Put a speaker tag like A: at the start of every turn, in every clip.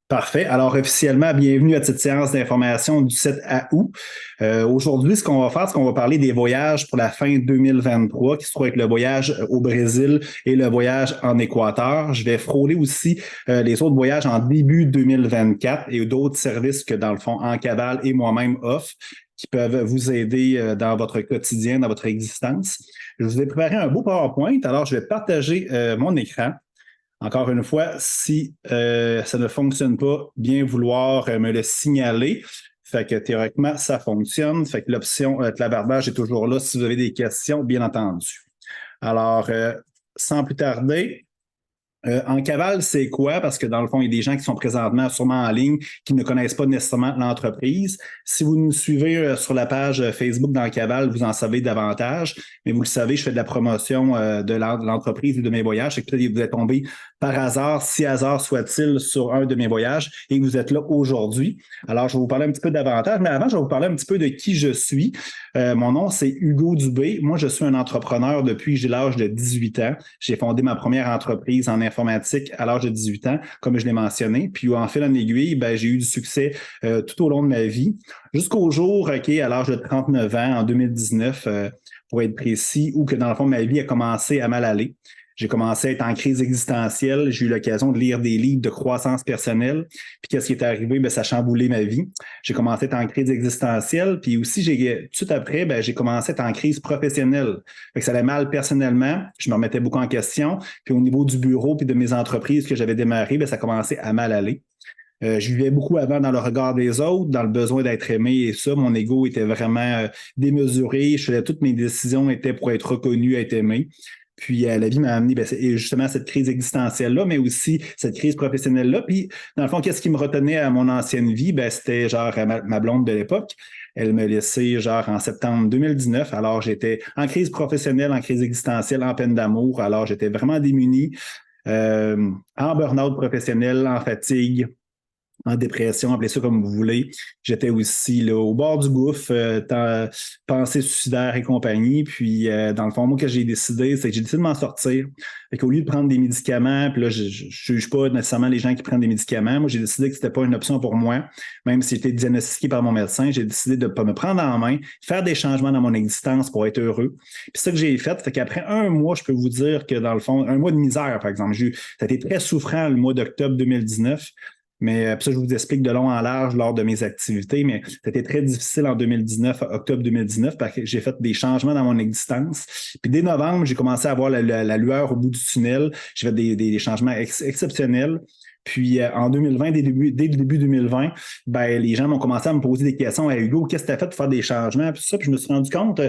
A: Parfait. Alors, officiellement, bienvenue à cette séance d'information du 7 août. Aujourd'hui, ce qu'on va faire, c'est qu'on va parler des voyages pour la fin 2023, qui se trouve avec le voyage au Brésil et le voyage en Équateur. Je vais frôler aussi les autres voyages en début 2024 et d'autres services que, dans le fond, En Cavale et moi-même offre, qui peuvent vous aider dans votre quotidien, dans votre existence. Je vous ai préparé un beau PowerPoint, alors je vais partager mon écran. Encore une fois, si ça ne fonctionne pas, bien vouloir me le signaler. Fait que théoriquement, ça fonctionne. Fait que l'option clavardage est toujours là si vous avez des questions, bien entendu. Alors, sans plus tarder, En cavale, c'est quoi? Parce que dans le fond, il y a des gens qui sont présentement sûrement en ligne qui ne connaissent pas nécessairement l'entreprise. Si vous nous suivez sur la page Facebook d'En cavale, vous en savez davantage. Mais vous le savez, je fais de la promotion de l'entreprise et de mes voyages. Et peut-être que vous êtes tombé par hasard, si hasard soit-il, sur un de mes voyages et que vous êtes là aujourd'hui. Alors, je vais vous parler un petit peu davantage. Mais avant, je vais vous parler un petit peu de qui je suis. Mon nom, c'est Hugo Dubé. Moi, je suis un entrepreneur depuis que j'ai l'âge de 18 ans. J'ai fondé ma première entreprise en informatique à l'âge de 18 ans, comme je l'ai mentionné. Puis, en fil en aiguille, ben, j'ai eu du succès tout au long de ma vie. Jusqu'au jour, OK, à l'âge de 39 ans, en 2019, pour être précis, où que dans le fond, ma vie a commencé à mal aller. J'ai commencé à être en crise existentielle. J'ai eu l'occasion de lire des livres de croissance personnelle. Puis qu'est-ce qui est arrivé? Ben, ça a chamboulé ma vie. J'ai commencé à être en crise existentielle. Puis aussi, tout de suite après, ben, j'ai commencé à être en crise professionnelle. Fait que ça allait mal personnellement. Je me remettais beaucoup en question. Puis au niveau du bureau puis de mes entreprises que j'avais démarrées, ben, ça commençait à mal aller. Je vivais beaucoup avant dans le regard des autres, dans le besoin d'être aimé et ça. Mon ego était vraiment démesuré. Je faisais toutes mes décisions étaient pour être reconnu, être aimé. Puis la vie m'a amené justement cette crise existentielle-là, mais aussi cette crise professionnelle-là. Puis, dans le fond, qu'est-ce qui me retenait à mon ancienne vie? Ben, c'était genre ma blonde de l'époque. Elle me laissait genre en septembre 2019. Alors, j'étais en crise professionnelle, en crise existentielle, en peine d'amour. Alors, j'étais vraiment démuni, en burn-out professionnel, en fatigue, en dépression, appelez ça comme vous voulez. J'étais aussi là, au bord du gouffre, pensée suicidaire et compagnie. Puis, dans le fond, moi, que j'ai décidé, c'est que j'ai décidé de m'en sortir. Fait qu'au lieu de prendre des médicaments, puis là, je ne juge pas nécessairement les gens qui prennent des médicaments. Moi, j'ai décidé que c'était pas une option pour moi. Même si j'étais diagnostiqué par mon médecin, j'ai décidé de ne pas me prendre en main, faire des changements dans mon existence pour être heureux. Puis, c'est ça que j'ai fait. Fait qu'après un mois, je peux vous dire que dans le fond, un mois de misère, par exemple, ça a été très souffrant le mois d'octobre 2019. Mais ça, je vous explique de long en large lors de mes activités, mais c'était très difficile en 2019, octobre 2019, parce que j'ai fait des changements dans mon existence. Puis dès novembre, j'ai commencé à voir la lueur au bout du tunnel. J'ai fait des changements exceptionnels. Puis en 2020, dès le début 2020, ben, les gens m'ont commencé à me poser des questions. Hey, Hugo, qu'est-ce que tu as fait pour faire des changements? Puis ça, puis je me suis rendu compte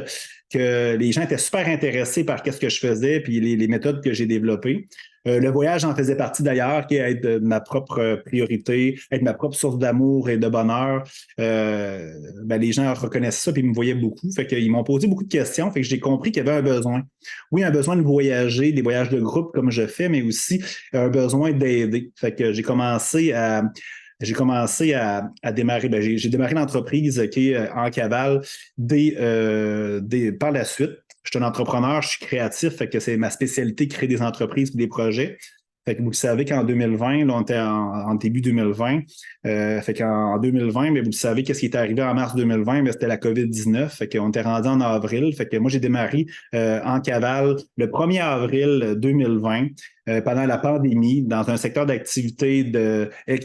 A: que les gens étaient super intéressés par ce que je faisais puis les méthodes que j'ai développées. Le voyage en faisait partie d'ailleurs, qui est être ma propre priorité, être ma propre source d'amour et de bonheur. Ben, les gens reconnaissent ça et me voyaient beaucoup. Fait qu'ils m'ont posé beaucoup de questions. Fait que j'ai compris qu'il y avait un besoin. Oui, un besoin de voyager, des voyages de groupe comme je fais, mais aussi un besoin d'aider. Fait que j'ai commencé à démarrer. Ben, j'ai démarré l'entreprise qui est En Cavale par la suite. Je suis un entrepreneur, je suis créatif, fait que c'est ma spécialité, créer des entreprises et des projets. Fait que vous le savez qu'en 2020, là, on était en début 2020. Fait qu'en 2020, mais vous le savez, qu'est-ce qui est arrivé en mars 2020? Mais c'était la COVID-19. Fait qu'on était rendu en avril. Fait que moi, j'ai démarré En Cavale le 1er avril 2020, pendant la pandémie, dans un secteur d'activité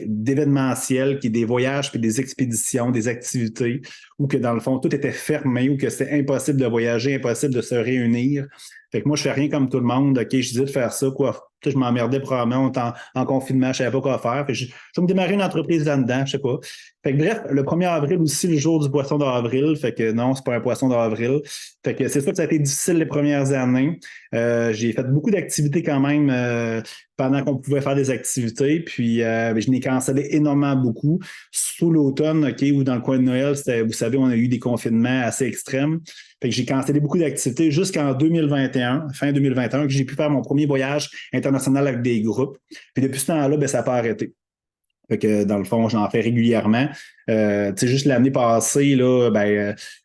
A: d'événementiel, qui est des voyages puis des expéditions, des activités, où que dans le fond, tout était fermé, où que c'était impossible de voyager, impossible de se réunir. Fait que moi, je fais rien comme tout le monde. OK, je disais de faire ça, quoi. Je m'emmerdais probablement, on était en confinement, je savais pas quoi faire. Fait que je vais me démarrer une entreprise là-dedans, je sais pas. Fait que bref, le 1er avril aussi, le jour du poisson d'avril. Fait que non, c'est pas un poisson d'avril. Fait que c'est sûr que ça a été difficile les premières années. J'ai fait beaucoup d'activités quand même pendant qu'on pouvait faire des activités. Puis je n'ai cancellé énormément beaucoup. Sous l'automne, OK, ou dans le coin de Noël, vous savez, on a eu des confinements assez extrêmes. Fait que j'ai cancellé beaucoup d'activités jusqu'en 2021, fin 2021, que j'ai pu faire mon premier voyage international avec des groupes. Puis depuis ce temps-là, ben, ça n'a pas arrêté. Fait que dans le fond, j'en fais régulièrement. Tu sais, juste l'année passée, là,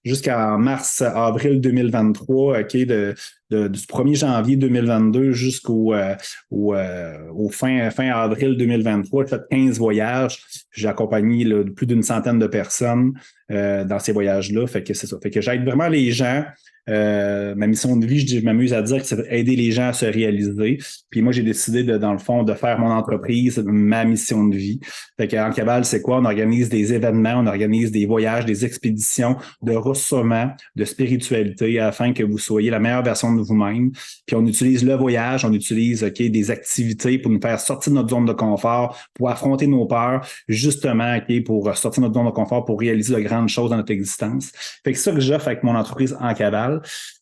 A: jusqu'en mars-avril 2023, OK, du 1er janvier 2022 au fin avril 2023, j'ai fait 15 voyages. J'ai accompagné là, plus d'une centaine de personnes dans ces voyages-là. Fait que c'est ça. Fait que j'aide vraiment les gens. Ma mission de vie, je m'amuse à dire que c'est aider les gens à se réaliser. Puis moi, j'ai décidé dans le fond, de faire mon entreprise, ma mission de vie. Fait qu'en Cabal, c'est quoi? On organise des événements, on organise des voyages, des expéditions de ressourcement, de spiritualité afin que vous soyez la meilleure version de vous-même. Puis on utilise le voyage, on utilise des activités pour nous faire sortir de notre zone de confort, pour affronter nos peurs, justement pour sortir de notre zone de confort, pour réaliser de grandes choses dans notre existence. Fait que c'est ça que j'offre avec mon entreprise En Cabal.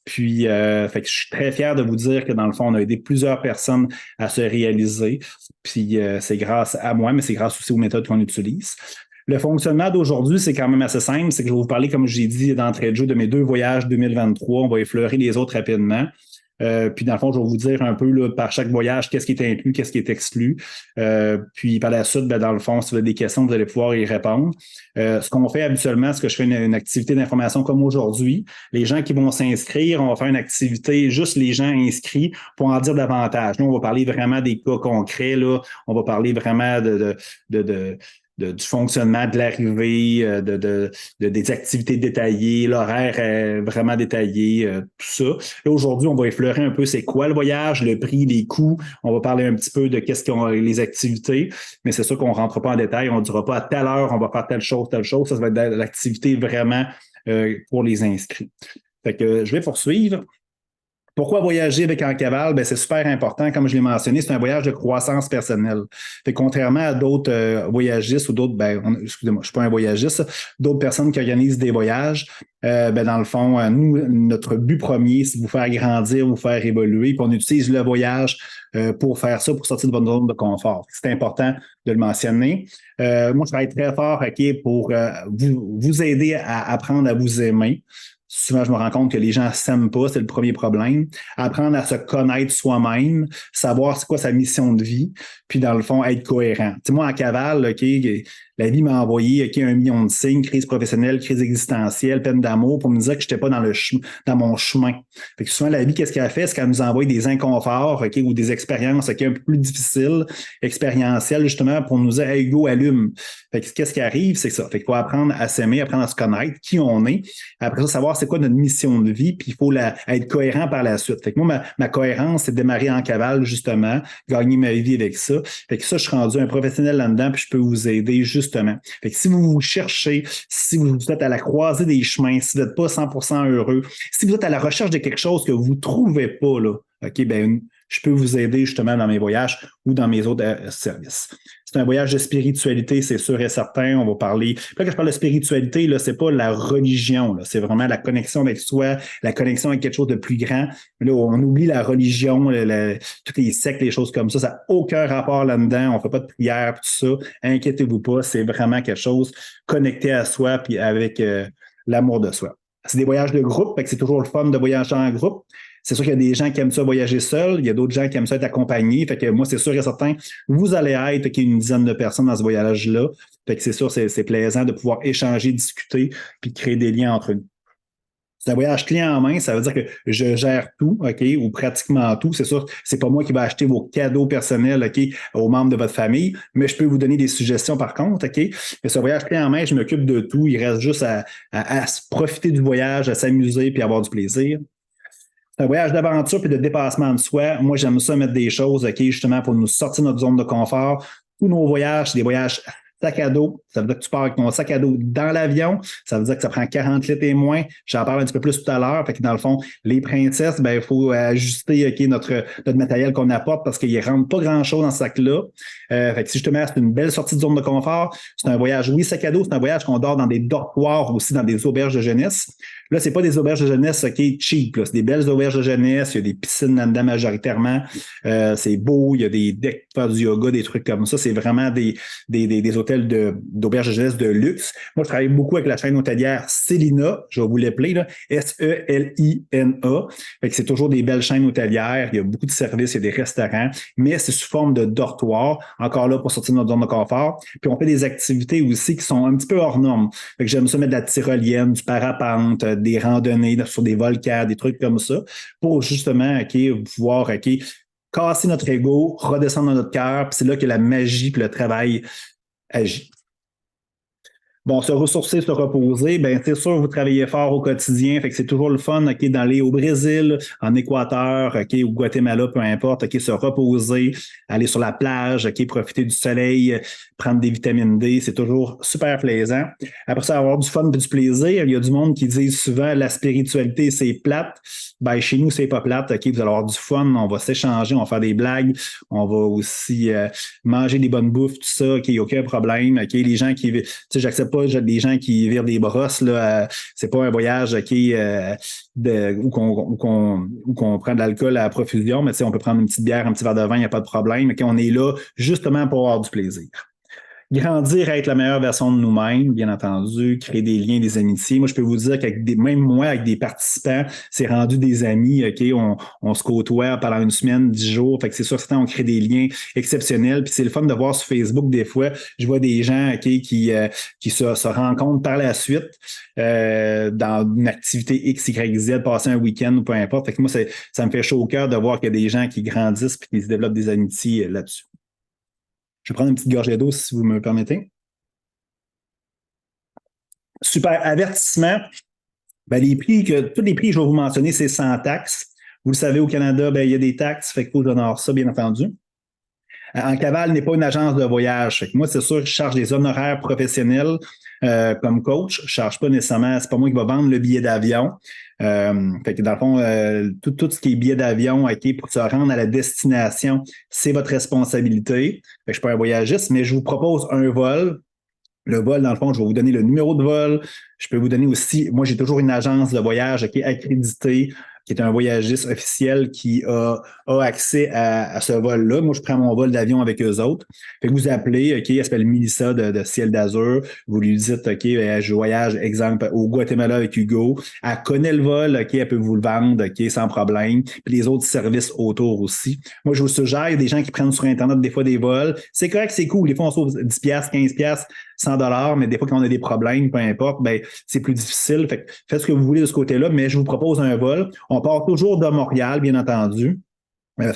A: Puis, fait que je suis très fier de vous dire que dans le fond, on a aidé plusieurs personnes à se réaliser. Puis, c'est grâce à moi, mais c'est grâce aussi aux méthodes qu'on utilise. Le fonctionnement d'aujourd'hui, c'est quand même assez simple. C'est que je vais vous parler, comme j'ai dit d'entrée de jeu, de mes 2 voyages 2023. On va effleurer les autres rapidement. Puis dans le fond, je vais vous dire un peu là, par chaque voyage, qu'est-ce qui est inclus, qu'est-ce qui est exclu. Puis par la suite, dans le fond, si vous avez des questions, vous allez pouvoir y répondre. Ce qu'on fait habituellement, c'est que je fais une activité d'information comme aujourd'hui. Les gens qui vont s'inscrire, on va faire une activité, juste les gens inscrits pour en dire davantage. Nous, on va parler vraiment des cas concrets. Là. On va parler vraiment du fonctionnement de l'arrivée, des activités détaillées, l'horaire est vraiment détaillé, tout ça. Là, aujourd'hui, on va effleurer un peu c'est quoi le voyage, le prix, les coûts. On va parler un petit peu de qu'est-ce qu'on les activités, mais c'est sûr qu'on ne rentre pas en détail. On ne dira pas à telle heure, on va faire telle chose, telle chose. Ça va être de l'activité vraiment pour les inscrits. Fait que je vais poursuivre. Pourquoi voyager avec En Cabal? C'est super important. Comme je l'ai mentionné, c'est un voyage de croissance personnelle. Fait contrairement à d'autres voyagistes ou d'autres, excusez-moi, je suis pas un voyagiste, d'autres personnes qui organisent des voyages, dans le fond, nous, notre but premier, c'est de vous faire grandir, vous faire évoluer, puis on utilise le voyage pour faire ça, pour sortir de votre zone de confort. C'est important de le mentionner. Moi, je travaille très fort, pour vous aider à apprendre à vous aimer. Souvent, je me rends compte que les gens ne s'aiment pas, c'est le premier problème. Apprendre à se connaître soi-même, savoir c'est quoi sa mission de vie, puis dans le fond, être cohérent. Tu sais, moi, en cavale, la vie m'a envoyé 1 million de signes, crise professionnelle, crise existentielle, peine d'amour, pour me dire que je n'étais pas dans mon chemin. Fait que souvent, la vie, qu'est-ce qu'elle fait? C'est qu'elle nous envoie des inconforts ou des expériences un peu plus difficiles, expérientielles, justement, pour nous dire hey, go, allume. Fait que qu'est-ce qui arrive? C'est ça. Fait qu'il faut apprendre à s'aimer, apprendre à se connaître, qui on est. Après ça, savoir c'est quoi notre mission de vie, puis il faut être cohérent par la suite. Fait que moi, ma cohérence, c'est de démarrer en cavale, justement, gagner ma vie avec ça. Fait que ça, je suis rendu un professionnel là-dedans, puis je peux vous aider, justement. Fait que si vous cherchez, si vous êtes à la croisée des chemins, si vous n'êtes pas 100% heureux, si vous êtes à la recherche de quelque chose que vous ne trouvez pas, là, OK, je peux vous aider justement dans mes voyages ou dans mes autres services. C'est un voyage de spiritualité, c'est sûr et certain. On va parler. Quand je parle de spiritualité, là, c'est pas la religion, là, c'est vraiment la connexion avec soi, la connexion avec quelque chose de plus grand. Là, on oublie la religion, tous les sectes, les choses comme ça. Ça n'a aucun rapport là-dedans. On ne fait pas de prière, tout ça. Inquiétez-vous pas, c'est vraiment quelque chose connecté à soi puis avec l'amour de soi. C'est des voyages de groupe, fait que c'est toujours le fun de voyager en groupe. C'est sûr qu'il y a des gens qui aiment ça voyager seul, il y a d'autres gens qui aiment ça être accompagnés. Fait que moi, c'est sûr et certain, vous allez être une dizaine de personnes dans ce voyage-là. Fait que c'est sûr, c'est plaisant de pouvoir échanger, discuter, puis créer des liens entre nous. C'est un voyage clé en main, ça veut dire que je gère tout, OK, ou pratiquement tout. C'est sûr, c'est pas moi qui vais acheter vos cadeaux personnels, OK, aux membres de votre famille, mais je peux vous donner des suggestions par contre, OK. Mais ce voyage clé en main, je m'occupe de tout. Il reste juste à profiter du voyage, à s'amuser puis avoir du plaisir. C'est un voyage d'aventure et de dépassement de soi. Moi, j'aime ça mettre des choses, OK, justement, pour nous sortir de notre zone de confort. Tous nos voyages, c'est des voyages sac à dos. Ça veut dire que tu pars avec ton sac à dos dans l'avion. Ça veut dire que ça prend 40 litres et moins. J'en parle un petit peu plus tout à l'heure. Fait que dans le fond, les princesses, il faut ajuster notre matériel qu'on apporte parce qu'il ne rentre pas grand-chose dans ce sac-là. Fait que justement, c'est une belle sortie de zone de confort. C'est un voyage, oui, sac à dos, c'est un voyage qu'on dort dans des dortoirs aussi, dans des auberges de jeunesse. Là, c'est pas des auberges de jeunesse, OK, cheap, là. C'est des belles auberges de jeunesse. Il y a des piscines là-dedans majoritairement. C'est beau. Il y a des decks pour faire du yoga, des trucs comme ça. C'est vraiment des hôtels d'auberges de jeunesse de luxe. Moi, je travaille beaucoup avec la chaîne hôtelière Selina. Je vais vous l'appeler, là. Selina. Fait que c'est toujours des belles chaînes hôtelières. Il y a beaucoup de services, il y a des restaurants, mais c'est sous forme de dortoir. Encore là, pour sortir de notre zone de confort. Puis on fait des activités aussi qui sont un petit peu hors normes. Fait que j'aime ça mettre de la tyrolienne, du parapente, des randonnées sur des volcans, des trucs comme ça, pour justement, OK, pouvoir, OK, casser notre ego, redescendre dans notre cœur, puis c'est là que la magie puis le travail agit. Bon, se ressourcer, se reposer, ben c'est sûr, vous travaillez fort au quotidien, fait que c'est toujours le fun, OK, d'aller au Brésil, en Équateur, OK, au Guatemala, peu importe, OK, se reposer, aller sur la plage, OK, profiter du soleil, prendre des vitamines D, c'est toujours super plaisant. Après ça, avoir du fun et du plaisir, il y a du monde qui dit souvent la spiritualité, c'est plate. Ben, chez nous, c'est pas plate, OK, vous allez avoir du fun, on va s'échanger, on va faire des blagues, on va aussi manger des bonnes bouffes, tout ça, OK, aucun problème, OK, les gens qui, tu sais, j'accepte pas des gens qui virent des brosses, là, c'est pas un voyage, OK, où qu'on prend de l'alcool à profusion, mais tu sais, on peut prendre une petite bière, un petit verre de vin, il n'y a pas de problème, OK, on est là justement pour avoir du plaisir. Grandir à être la meilleure version de nous-mêmes, bien entendu, créer des liens, des amitiés. Moi, je peux vous dire même moi, avec des participants, c'est rendu des amis, OK? On se côtoie pendant une semaine, 10 jours. Fait que c'est sûr, certain, on crée des liens exceptionnels. Puis c'est le fun de voir sur Facebook, des fois, je vois des gens, OK, qui se rencontrent par la suite dans une activité X, Y, Z, passer un week-end ou peu importe. Fait que moi, ça me fait chaud au cœur de voir qu'il y a des gens qui grandissent et qui se développent des amitiés là-dessus. Je vais prendre une petite gorgée d'eau si vous me permettez. Super. Avertissement. Ben, tous les prix que je vais vous mentionner, c'est sans taxe. Vous le savez, au Canada, ben, il y a des taxes, fait qu'il faut que j'honore ça, bien entendu. En Cavale n'est pas une agence de voyage. Fait que moi, c'est sûr que je charge des honoraires professionnels comme coach. Je ne charge pas nécessairement, c'est pas moi qui va vendre le billet d'avion. Fait que dans le fond, tout ce qui est billet d'avion, OK, pour se rendre à la destination, c'est votre responsabilité. Fait que je ne suis pas un voyagiste, mais je vous propose un vol. Le vol, dans le fond, je vais vous donner le numéro de vol. Je peux vous donner aussi, moi, j'ai toujours une agence de voyage qui est accréditée, qui est un voyagiste officiel qui a accès à ce vol-là. Moi, je prends mon vol d'avion avec eux autres. Fait que vous appelez, OK, elle s'appelle Mélissa de Ciel d'Azur. Vous lui dites, OK, je voyage, exemple, au Guatemala avec Hugo. Elle connaît le vol, OK, elle peut vous le vendre, OK, sans problème. Puis les autres services autour aussi. Moi, je vous suggère, il y a des gens qui prennent sur Internet des fois des vols. C'est correct, c'est cool. Des fois, on sauve 10$, 15$, 100$, mais des fois, quand on a des problèmes, peu importe, ben, c'est plus difficile. Fait que faites ce que vous voulez de ce côté-là, mais je vous propose un vol. On part toujours de Montréal, bien entendu.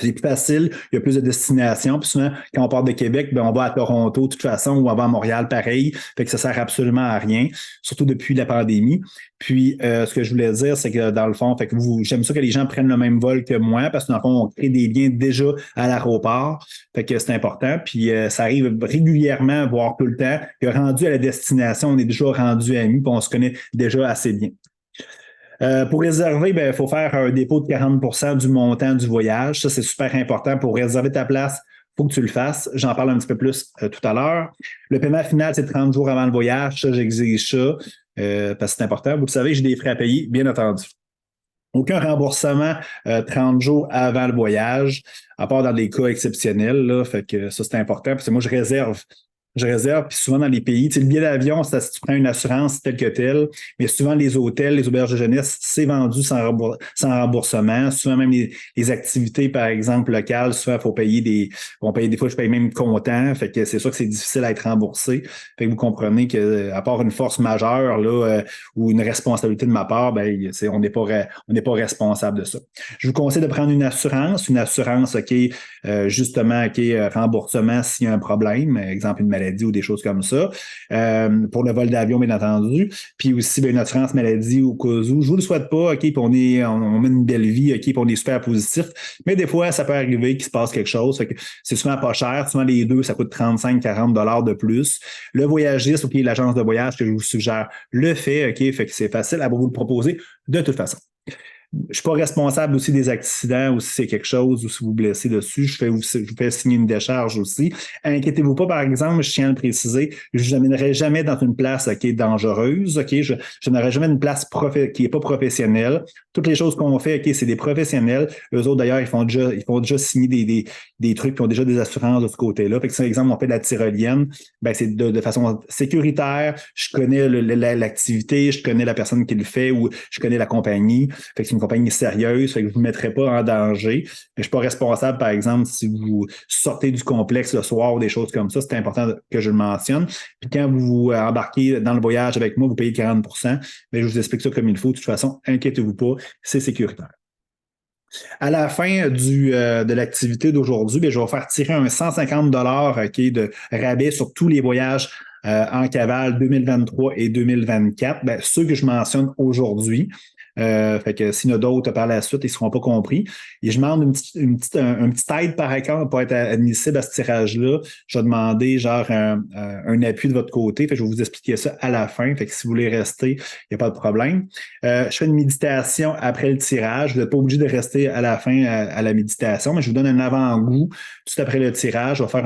A: C'est plus facile, il y a plus de destinations. Puis souvent, quand on part de Québec, ben on va à Toronto de toute façon ou on va à Montréal pareil. Fait que ça sert absolument à rien, surtout depuis la pandémie. Puis ce que je voulais dire, c'est que dans le fond, fait que j'aime ça que les gens prennent le même vol que moi, parce que dans le fond, on crée des liens déjà à l'aéroport. Fait que c'est important. Puis ça arrive régulièrement, voire tout le temps, que rendu à la destination, on est déjà rendu amis, puis on se connaît déjà assez bien. Pour réserver, il faut faire un dépôt de 40% du montant du voyage. Ça, c'est super important. Pour réserver ta place, il faut que tu le fasses. J'en parle un petit peu plus tout à l'heure. Le paiement final, c'est 30 jours avant le voyage. Ça, j'exige ça parce que c'est important. Vous le savez, j'ai des frais à payer, bien entendu. Aucun remboursement 30 jours avant le voyage, à part dans des cas exceptionnels. Là, fait que ça, c'est important. Parce que moi, je réserve, puis souvent dans les pays, tu sais, le billet d'avion, c'est si tu prends une assurance telle que telle, mais souvent les hôtels, les auberges de jeunesse, c'est vendu sans remboursement. Souvent même les activités, par exemple, locales, souvent, il faut payer des fois, je paye même comptant. Fait que c'est sûr que c'est difficile à être remboursé. Fait que vous comprenez que, à part une force majeure, là, ou une responsabilité de ma part, ben, on n'est pas responsable de ça. Je vous conseille de prendre une assurance, OK, justement, OK, remboursement s'il y a un problème, exemple une maladie ou des choses comme ça, pour le vol d'avion, bien entendu, puis aussi une assurance maladie au cas où. Je ne vous le souhaite pas, OK, puis on mène une belle vie, OK, puis on est super positif, mais des fois, ça peut arriver qu'il se passe quelque chose, fait que c'est souvent pas cher, souvent les deux, ça coûte 35-40$ de plus. Le voyagiste, OK, l'agence de voyage que je vous suggère le fait, OK, fait que c'est facile à vous le proposer de toute façon. je suis pas responsable aussi des accidents ou si c'est quelque chose ou si vous blessez dessus. Je vous fais signer une décharge aussi. Inquiétez-vous pas, par exemple, je tiens à le préciser, je n'amènerai jamais dans une place qui est dangereuse. Je n'aurai jamais une place qui n'est pas professionnelle. Toutes les choses qu'on fait, c'est des professionnels. Eux autres, d'ailleurs, ils font déjà signer des trucs qui ont déjà des assurances de ce côté-là. Fait que si, par exemple, on fait de la tyrolienne, ben, c'est de façon sécuritaire. Je connais l'activité, je connais la personne qui le fait ou je connais la compagnie. Fait que c'est une compagnie sérieuse, fait que je ne vous mettrai pas en danger. Mais je ne suis pas responsable, par exemple, si vous sortez du complexe le soir ou des choses comme ça. C'est important que je le mentionne. Puis quand vous embarquez dans le voyage avec moi, vous payez 40 mais je vous explique ça comme il faut. De toute façon, inquiétez-vous pas, c'est sécuritaire. À la fin de l'activité d'aujourd'hui, je vais faire tirer un 150 de rabais sur tous les voyages en cavale 2023 et 2024, ceux que je mentionne aujourd'hui. Fait que s'il y en a d'autres par la suite, ils ne seront pas compris. Et je demande un petit aide par exemple pour être admissible à ce tirage-là. Je vais demander genre un appui de votre côté. Fait que je vais vous expliquer ça à la fin. Fait que si vous voulez rester, il n'y a pas de problème. Je fais une méditation après le tirage. Vous n'êtes pas obligé de rester à la fin à la méditation, mais je vous donne un avant-goût tout après le tirage. Je vais faire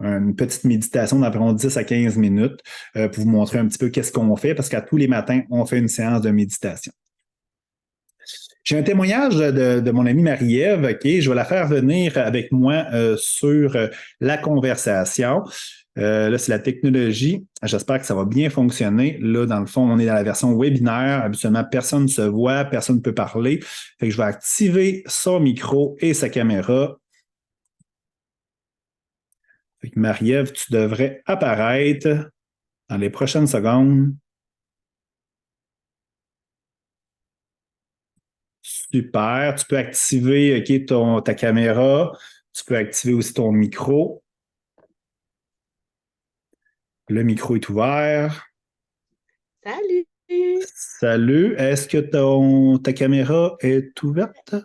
A: une petite méditation d'environ 10 à 15 minutes pour vous montrer un petit peu qu'est-ce qu'on fait, parce qu'à tous les matins, on fait une séance de méditation. J'ai un témoignage de mon amie Marie-Ève, je vais la faire venir avec moi sur la conversation. Là, c'est la technologie. J'espère que ça va bien fonctionner. Là, dans le fond, on est dans la version webinaire. Habituellement, personne ne se voit, personne ne peut parler. Fait que je vais activer son micro et sa caméra. Fait que Marie-Ève, tu devrais apparaître dans les prochaines secondes. Super. Tu peux activer ta caméra. Tu peux activer aussi ton micro. Le micro est ouvert.
B: Salut!
A: Salut. Est-ce que ta caméra est ouverte?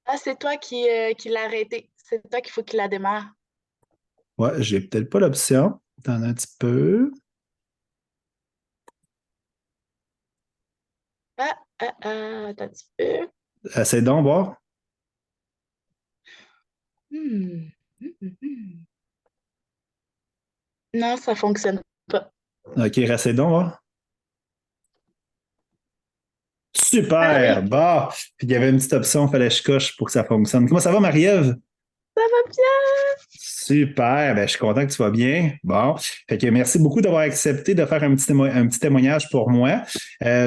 B: Ah, c'est toi qui l'as arrêté. C'est toi qu'il faut qu'il la démarre.
A: Ouais, j'ai peut-être pas l'option. Attends un petit peu.
B: Attends un petit peu.
A: Essaye donc voir.
B: Hmm. Hmm. Non, ça fonctionne pas.
A: OK, essaye donc voir.
B: Ah
A: Super!
B: oui,
A: Bon! Puis il y avait une petite option, il fallait que je coche pour que ça fonctionne. Comment ça va, Marie-Ève?
B: ça va bien!
A: Super, je suis content que tu vas bien. Bon, fait que merci beaucoup d'avoir accepté de faire un petit témoignage pour moi.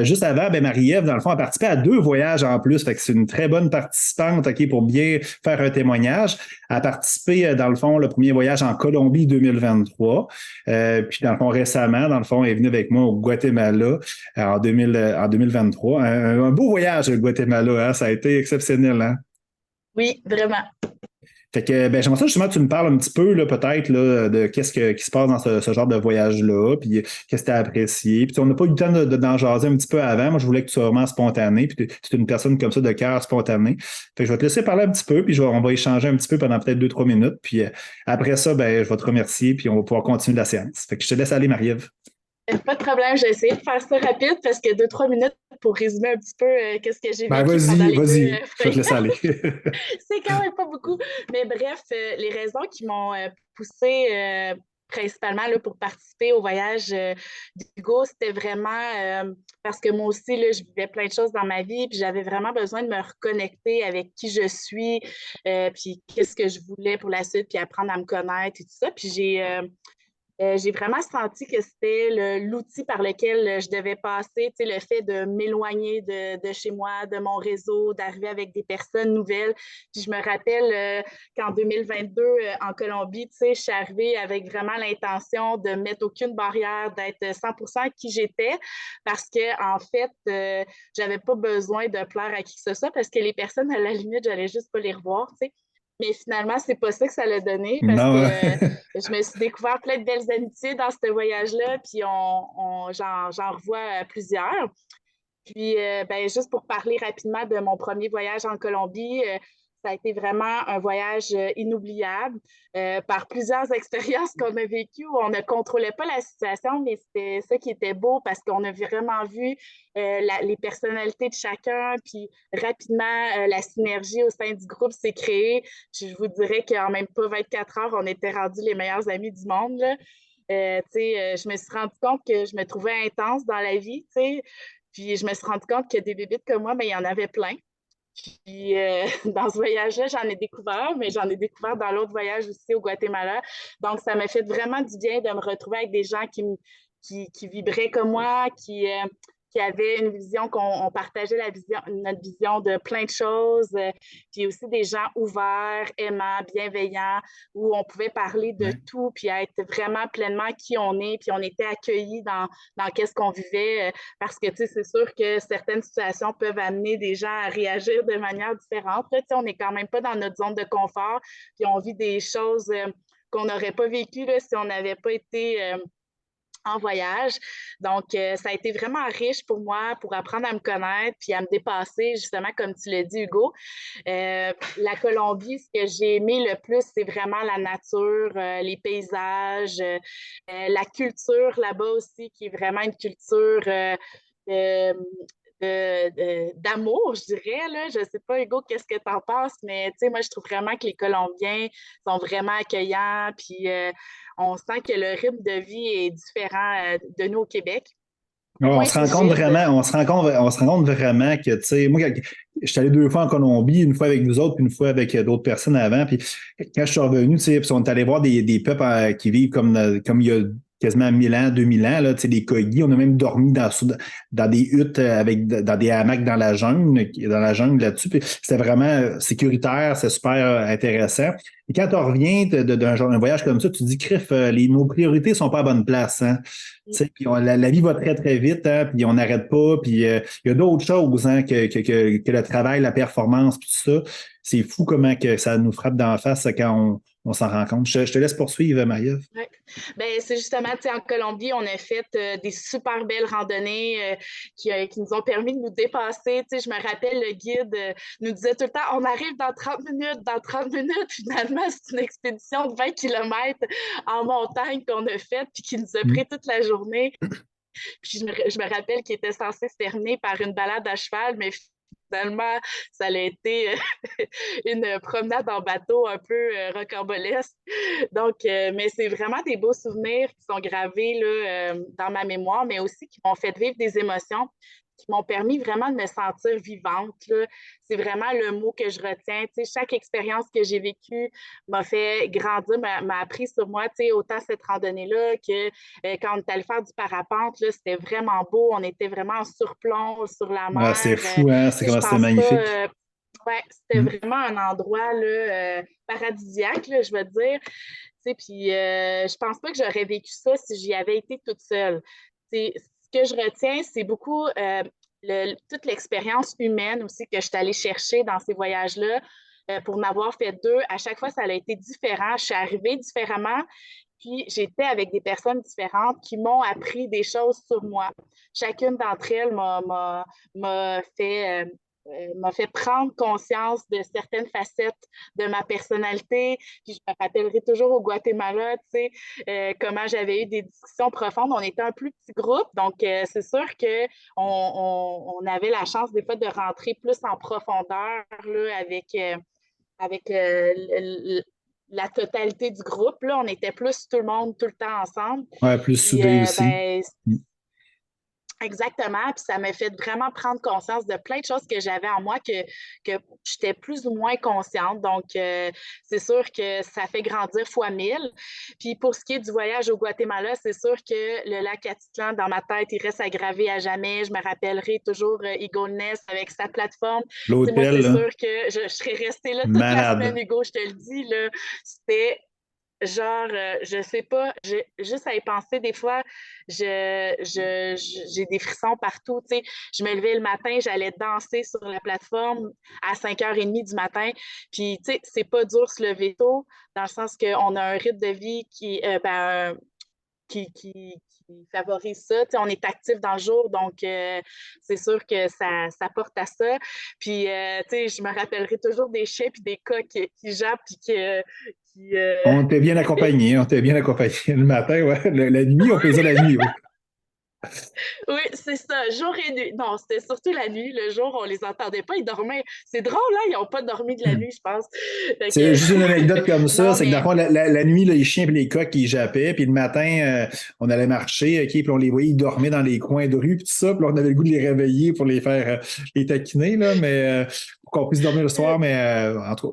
A: Juste avant, Marie-Ève, dans le fond, a participé à 2 voyages en plus, fait que c'est une très bonne participante, pour bien faire un témoignage. Elle a participé, dans le fond, le premier voyage en Colombie 2023. Puis, dans le fond, récemment, dans le fond, elle est venue avec moi au Guatemala en 2023. Un beau voyage, le Guatemala, hein? Ça a été exceptionnel, hein?
B: Oui, vraiment.
A: Fait que, j'aimerais ça justement que tu me parles un petit peu, là, peut-être, là, de qui se passe dans ce genre de voyage-là, puis qu'est-ce que tu as apprécié. Puis on n'a pas eu le temps d'en jaser un petit peu avant. Moi, je voulais que tu sois vraiment spontané, puis tu es une personne comme ça de cœur spontané. Fait que je vais te laisser parler un petit peu, puis on va échanger un petit peu pendant peut-être 2-3 minutes. Puis après ça, je vais te remercier, puis on va pouvoir continuer la séance. Fait que je te laisse aller, Marie-Ève.
B: Pas de problème, j'ai essayé de faire ça rapide parce que 2-3 minutes pour résumer un petit peu qu'est-ce que j'ai vécu pendant
A: Vas-y,
B: les deux
A: vas-y, je vais te
B: voyages.
A: laisser aller.
B: C'est quand même pas beaucoup. Mais bref, les raisons qui m'ont poussée principalement là, pour participer au voyage d'Hugo, c'était vraiment parce que moi aussi, là, je vivais plein de choses dans ma vie, puis j'avais vraiment besoin de me reconnecter avec qui je suis, puis qu'est-ce que je voulais pour la suite, puis apprendre à me connaître et tout ça. Puis j'ai vraiment senti que c'était l'outil par lequel je devais passer, tu sais, le fait de m'éloigner de chez moi, de mon réseau, d'arriver avec des personnes nouvelles. Puis je me rappelle qu'en 2022, en Colombie, tu sais, je suis arrivée avec vraiment l'intention de mettre aucune barrière, d'être 100% qui j'étais, parce que en fait, j'avais pas besoin de plaire à qui que ce soit, parce que les personnes, à la limite, j'allais juste pas les revoir, tu sais. Mais finalement, c'est pas ça que ça l'a donné parce que
A: Non,
B: je me suis découvert plein de belles amitiés dans ce voyage-là, puis j'en revois plusieurs. Puis, juste pour parler rapidement de mon premier voyage en Colombie, Ça a été vraiment un voyage inoubliable par plusieurs expériences qu'on a vécues où on ne contrôlait pas la situation, mais c'était ça qui était beau parce qu'on a vraiment vu les personnalités de chacun, puis rapidement, la synergie au sein du groupe s'est créée. Je vous dirais qu'en même pas 24 heures, on était rendus les meilleurs amis du monde, là. Je me suis rendu compte que je me trouvais intense dans la vie, tu sais. Puis je me suis rendu compte que des bébites comme moi, ben, il y en avait plein. Puis dans ce voyage-là, j'en ai découvert, mais j'en ai découvert dans l'autre voyage aussi au Guatemala. Donc, ça m'a fait vraiment du bien de me retrouver avec des gens qui vibraient comme moi, qui avaient une vision, qu'on partageait notre vision de plein de choses, puis aussi des gens ouverts, aimants, bienveillants, où on pouvait parler de
A: Ouais.
B: tout, puis être vraiment pleinement qui on est, puis on était accueillis dans qu'est-ce qu'on vivait. Parce que, tu sais, c'est sûr que certaines situations peuvent amener des gens à réagir de manière différente. Là, tu sais, on n'est quand même pas dans notre zone de confort, puis on vit des choses qu'on n'aurait pas vécues là, si on n'avait pas été en voyage. Donc, ça a été vraiment riche pour moi pour apprendre à me connaître puis à me dépasser, justement, comme tu l'as dit, Hugo. La Colombie, ce que j'ai aimé le plus, c'est vraiment la nature, les paysages, la culture là-bas aussi, qui est vraiment une culture euh, d'amour, je dirais. Là. Je ne sais pas, Hugo, qu'est-ce que tu en penses, mais moi, je trouve vraiment que les Colombiens sont vraiment accueillants, puis on sent que le rythme de vie est différent de nous au Québec.
A: Ouais, on
B: Moins
A: se rend compte
B: rigide.
A: vraiment, on se rend compte vraiment que, tu sais, moi, je suis allé 2 fois en Colombie, une fois avec vous autres, puis une fois avec d'autres personnes avant. Puis quand je suis revenu, tu sais, puis on est allé voir des peuples qui vivent comme il y a quasiment 1000 ans, 2000 ans, là, tu sais, des Kogi. On a même dormi dans des huttes dans des hamacs dans la jungle là-dessus. Puis c'était vraiment sécuritaire, c'est super intéressant. Et quand tu reviens d'un genre un voyage comme ça, tu te dis, crif, nos priorités sont pas à bonne place, hein. Tu sais, puis la vie va très, très vite, hein, puis on n'arrête pas, puis il y a d'autres choses hein, que le travail, la performance, puis tout ça. C'est fou comment que ça nous frappe d'en face quand on s'en rend compte. Je te laisse poursuivre, Marie-Ève.
B: Ouais. Ben, c'est justement, tu sais, en Colombie, on a fait des super belles randonnées qui nous ont permis de nous dépasser. Tu sais, je me rappelle, le guide nous disait tout le temps, on arrive dans 30 minutes, dans 30 minutes. Finalement, c'est une expédition de 20 kilomètres en montagne qu'on a faite puis qui nous a
A: Mm.
B: pris toute la journée. Puis je me rappelle qu'il était censé se terminer par une balade à cheval, mais finalement, ça a été une promenade en bateau un peu rocambolesque. Donc, mais c'est vraiment des beaux souvenirs qui sont gravés là, dans ma mémoire, mais aussi qui m'ont fait vivre des émotions, qui m'ont permis vraiment de me sentir vivante. Là. C'est vraiment le mot que je retiens. Tu sais, chaque expérience que j'ai vécue m'a fait grandir, m'a appris sur moi, tu sais, autant cette randonnée-là que quand on est allé faire du parapente, là, c'était vraiment beau. On était vraiment en surplomb sur la
A: Ah, c'est
B: mer.
A: fou, hein?
B: Tu sais, je
A: C'était
B: pense pas.
A: magnifique.
B: Ouais, c'était
A: Mm.
B: vraiment un endroit là, paradisiaque, là, je veux dire. Tu sais, puis je pense pas que j'aurais vécu ça si j'y avais été toute seule. Ce que je retiens, c'est beaucoup toute l'expérience humaine aussi que je suis allée chercher dans ces voyages-là. Pour m'avoir fait deux, à chaque fois, ça a été différent. Je suis arrivée différemment, puis j'étais avec des personnes différentes qui m'ont appris des choses sur moi. Chacune d'entre elles m'a fait prendre conscience de certaines facettes de ma personnalité. Puis je me rappellerai toujours au Guatemala, tu sais, comment j'avais eu des discussions profondes. On était un plus petit groupe, donc c'est sûr qu'on avait la chance des fois de rentrer plus en profondeur là, avec la totalité du groupe. Là, on était plus tout le monde tout le temps ensemble.
A: Ouais, plus
B: Puis,
A: soudé aussi.
B: ben,
A: Mm.
B: exactement, puis ça m'a fait vraiment prendre conscience de plein de choses que j'avais en moi que j'étais plus ou moins consciente. Donc, c'est sûr que ça fait grandir fois 1000. Puis pour ce qui est du voyage au Guatemala, c'est sûr que le lac Atitlan, dans ma tête, il reste aggravé à jamais. Je me rappellerai toujours Eagle Ness avec sa plateforme. Tu sais, moi,
A: L'hôtel,
B: c'est
A: là,
B: sûr que je serais restée là toute la semaine,
A: malade.
B: Hugo, je te le dis, là. C'était genre, je sais pas, juste à y penser, des fois, j'ai des frissons partout, tu sais. Je me levais le matin, j'allais danser sur la plateforme à 5h30 du matin. Puis, tu sais, c'est pas dur se lever tôt, dans le sens qu'on a un rythme de vie qui favorise ça. Tu sais, on est actif dans le jour, donc c'est sûr que ça porte à ça. Puis, tu sais, je me rappellerai toujours des chiens puis des cas qui jappent puis qui
A: On était bien accompagnés, on était bien accompagnés le matin, ouais. La nuit, on faisait la nuit, oui.
B: Oui, c'est ça, jour et nuit. Non, c'était surtout la nuit. Le jour, on les entendait pas, ils dormaient. C'est drôle, hein? Ils n'ont pas dormi de la nuit, je pense. Fait
A: C'est
B: que...
A: juste une anecdote comme ça,
B: Non,
A: c'est que dans le
B: mais
A: fond, la nuit, là, les chiens et les coqs, ils jappaient, puis le matin, on allait marcher, OK, puis on les voyait, ils dormaient dans les coins de rue, puis tout ça, puis là, on avait le goût de les réveiller pour les faire, les taquiner, là, mais pour qu'on puisse dormir le soir, mais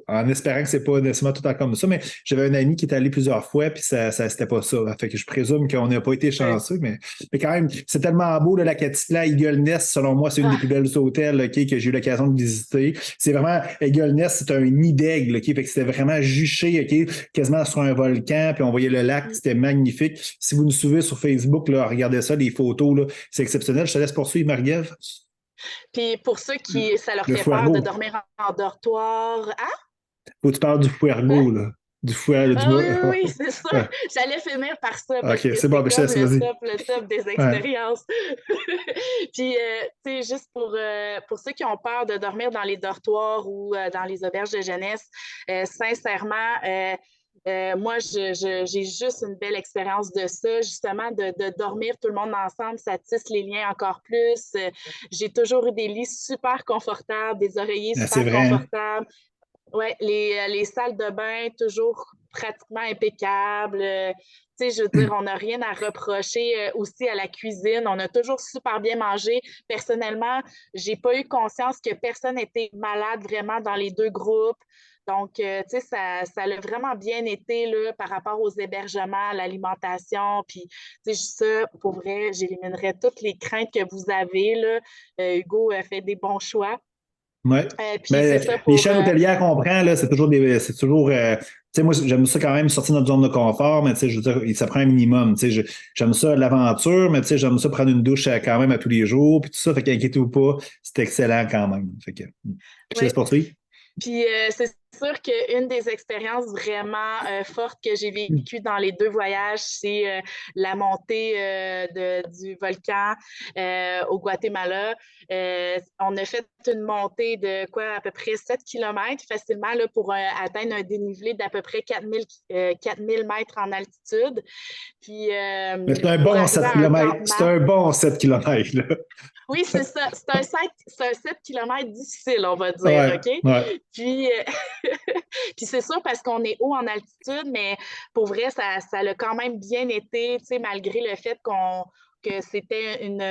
A: en espérant que c'est pas nécessairement tout le temps comme ça, mais j'avais un ami qui est allé plusieurs fois, puis ça c'était pas ça. Fait que je présume qu'on n'a pas été
B: ouais.
A: chanceux, mais quand même, c'est tellement beau, là, la Catitla, Eagle Nest, selon moi, c'est une des plus
B: Ah,
A: belles hôtels, OK, que j'ai eu l'occasion de visiter. C'est vraiment, Eagle Nest, c'est un nid d'aigle, OK, fait que c'était vraiment juché, OK, quasiment sur un volcan, puis on voyait le lac, c'était magnifique. Si vous nous suivez sur Facebook, là, regardez ça, les photos, là, c'est exceptionnel. Je te laisse poursuivre, Marie-Ève.
B: puis pour ceux qui, ça leur
A: Le
B: fait peur de
A: Fuergo.
B: dormir en dortoir. Ah,
A: Faut que tu parles du
B: quoi?
A: Fuergo, là. Du Fuergo,
B: Ah oui, oui, oui, c'est sûr.
A: Ouais.
B: J'allais finir par ça parce
A: OK,
B: que
A: c'est bon,
B: c'est
A: ben, je te
B: comme
A: laisse, vas-y.
B: le top des
A: Ouais.
B: expériences. Puis, tu sais, juste pour ceux qui ont peur de dormir dans les dortoirs ou dans les auberges de jeunesse, sincèrement, moi, j'ai juste une belle expérience de ça, justement, de dormir tout le monde ensemble, ça tisse les liens encore plus. J'ai toujours eu des lits super confortables, des oreillers
A: Ah, c'est
B: super
A: vrai, hein?
B: confortables. Ouais, les salles de bain, toujours pratiquement impeccables. Tu sais, je veux dire, on n'a rien à reprocher aussi à la cuisine. On a toujours super bien mangé. Personnellement, j'ai pas eu conscience que personne n'était malade vraiment dans les deux groupes. Donc, tu sais, ça a vraiment bien été là, par rapport aux hébergements, l'alimentation. Puis, tu sais, ça, pour vrai, j'éliminerais toutes les craintes que vous avez. Là. Hugo a fait des bons choix.
A: Ouais.
B: Puis, c'est
A: Ben,
B: ça
A: les
B: pour.
A: chaînes hôtelières qu'on prend, là, c'est toujours, tu sais, moi, j'aime ça quand même sortir de notre zone de confort, mais tu sais, je veux dire, ça prend un minimum, tu sais, j'aime ça l'aventure, mais tu sais, j'aime ça prendre une douche quand même à tous les jours, puis tout ça, fait qu'inquiétez-vous pas, c'est excellent quand même. Fait que, je te laisse
B: Oui,
A: poursuivre.
B: puis c'est sûr qu'une des expériences vraiment fortes que j'ai vécues dans les deux voyages, c'est la montée du volcan au Guatemala. On a fait une montée de quoi, à peu près 7 kilomètres facilement là, pour atteindre un dénivelé d'à peu près 4000 mètres en altitude. Puis
A: Mais c'est un
B: pour
A: bon
B: arriver
A: 7
B: à un
A: kilomètres. C'est
B: campement,
A: un bon 7 kilomètres, là.
B: oui, c'est ça. C'est un 7 km difficile, on va dire,
A: Ouais,
B: OK?
A: ouais.
B: Puis, puis c'est sûr parce qu'on est haut en altitude, mais pour vrai, ça l'a quand même bien été, tu sais, malgré le fait que c'était une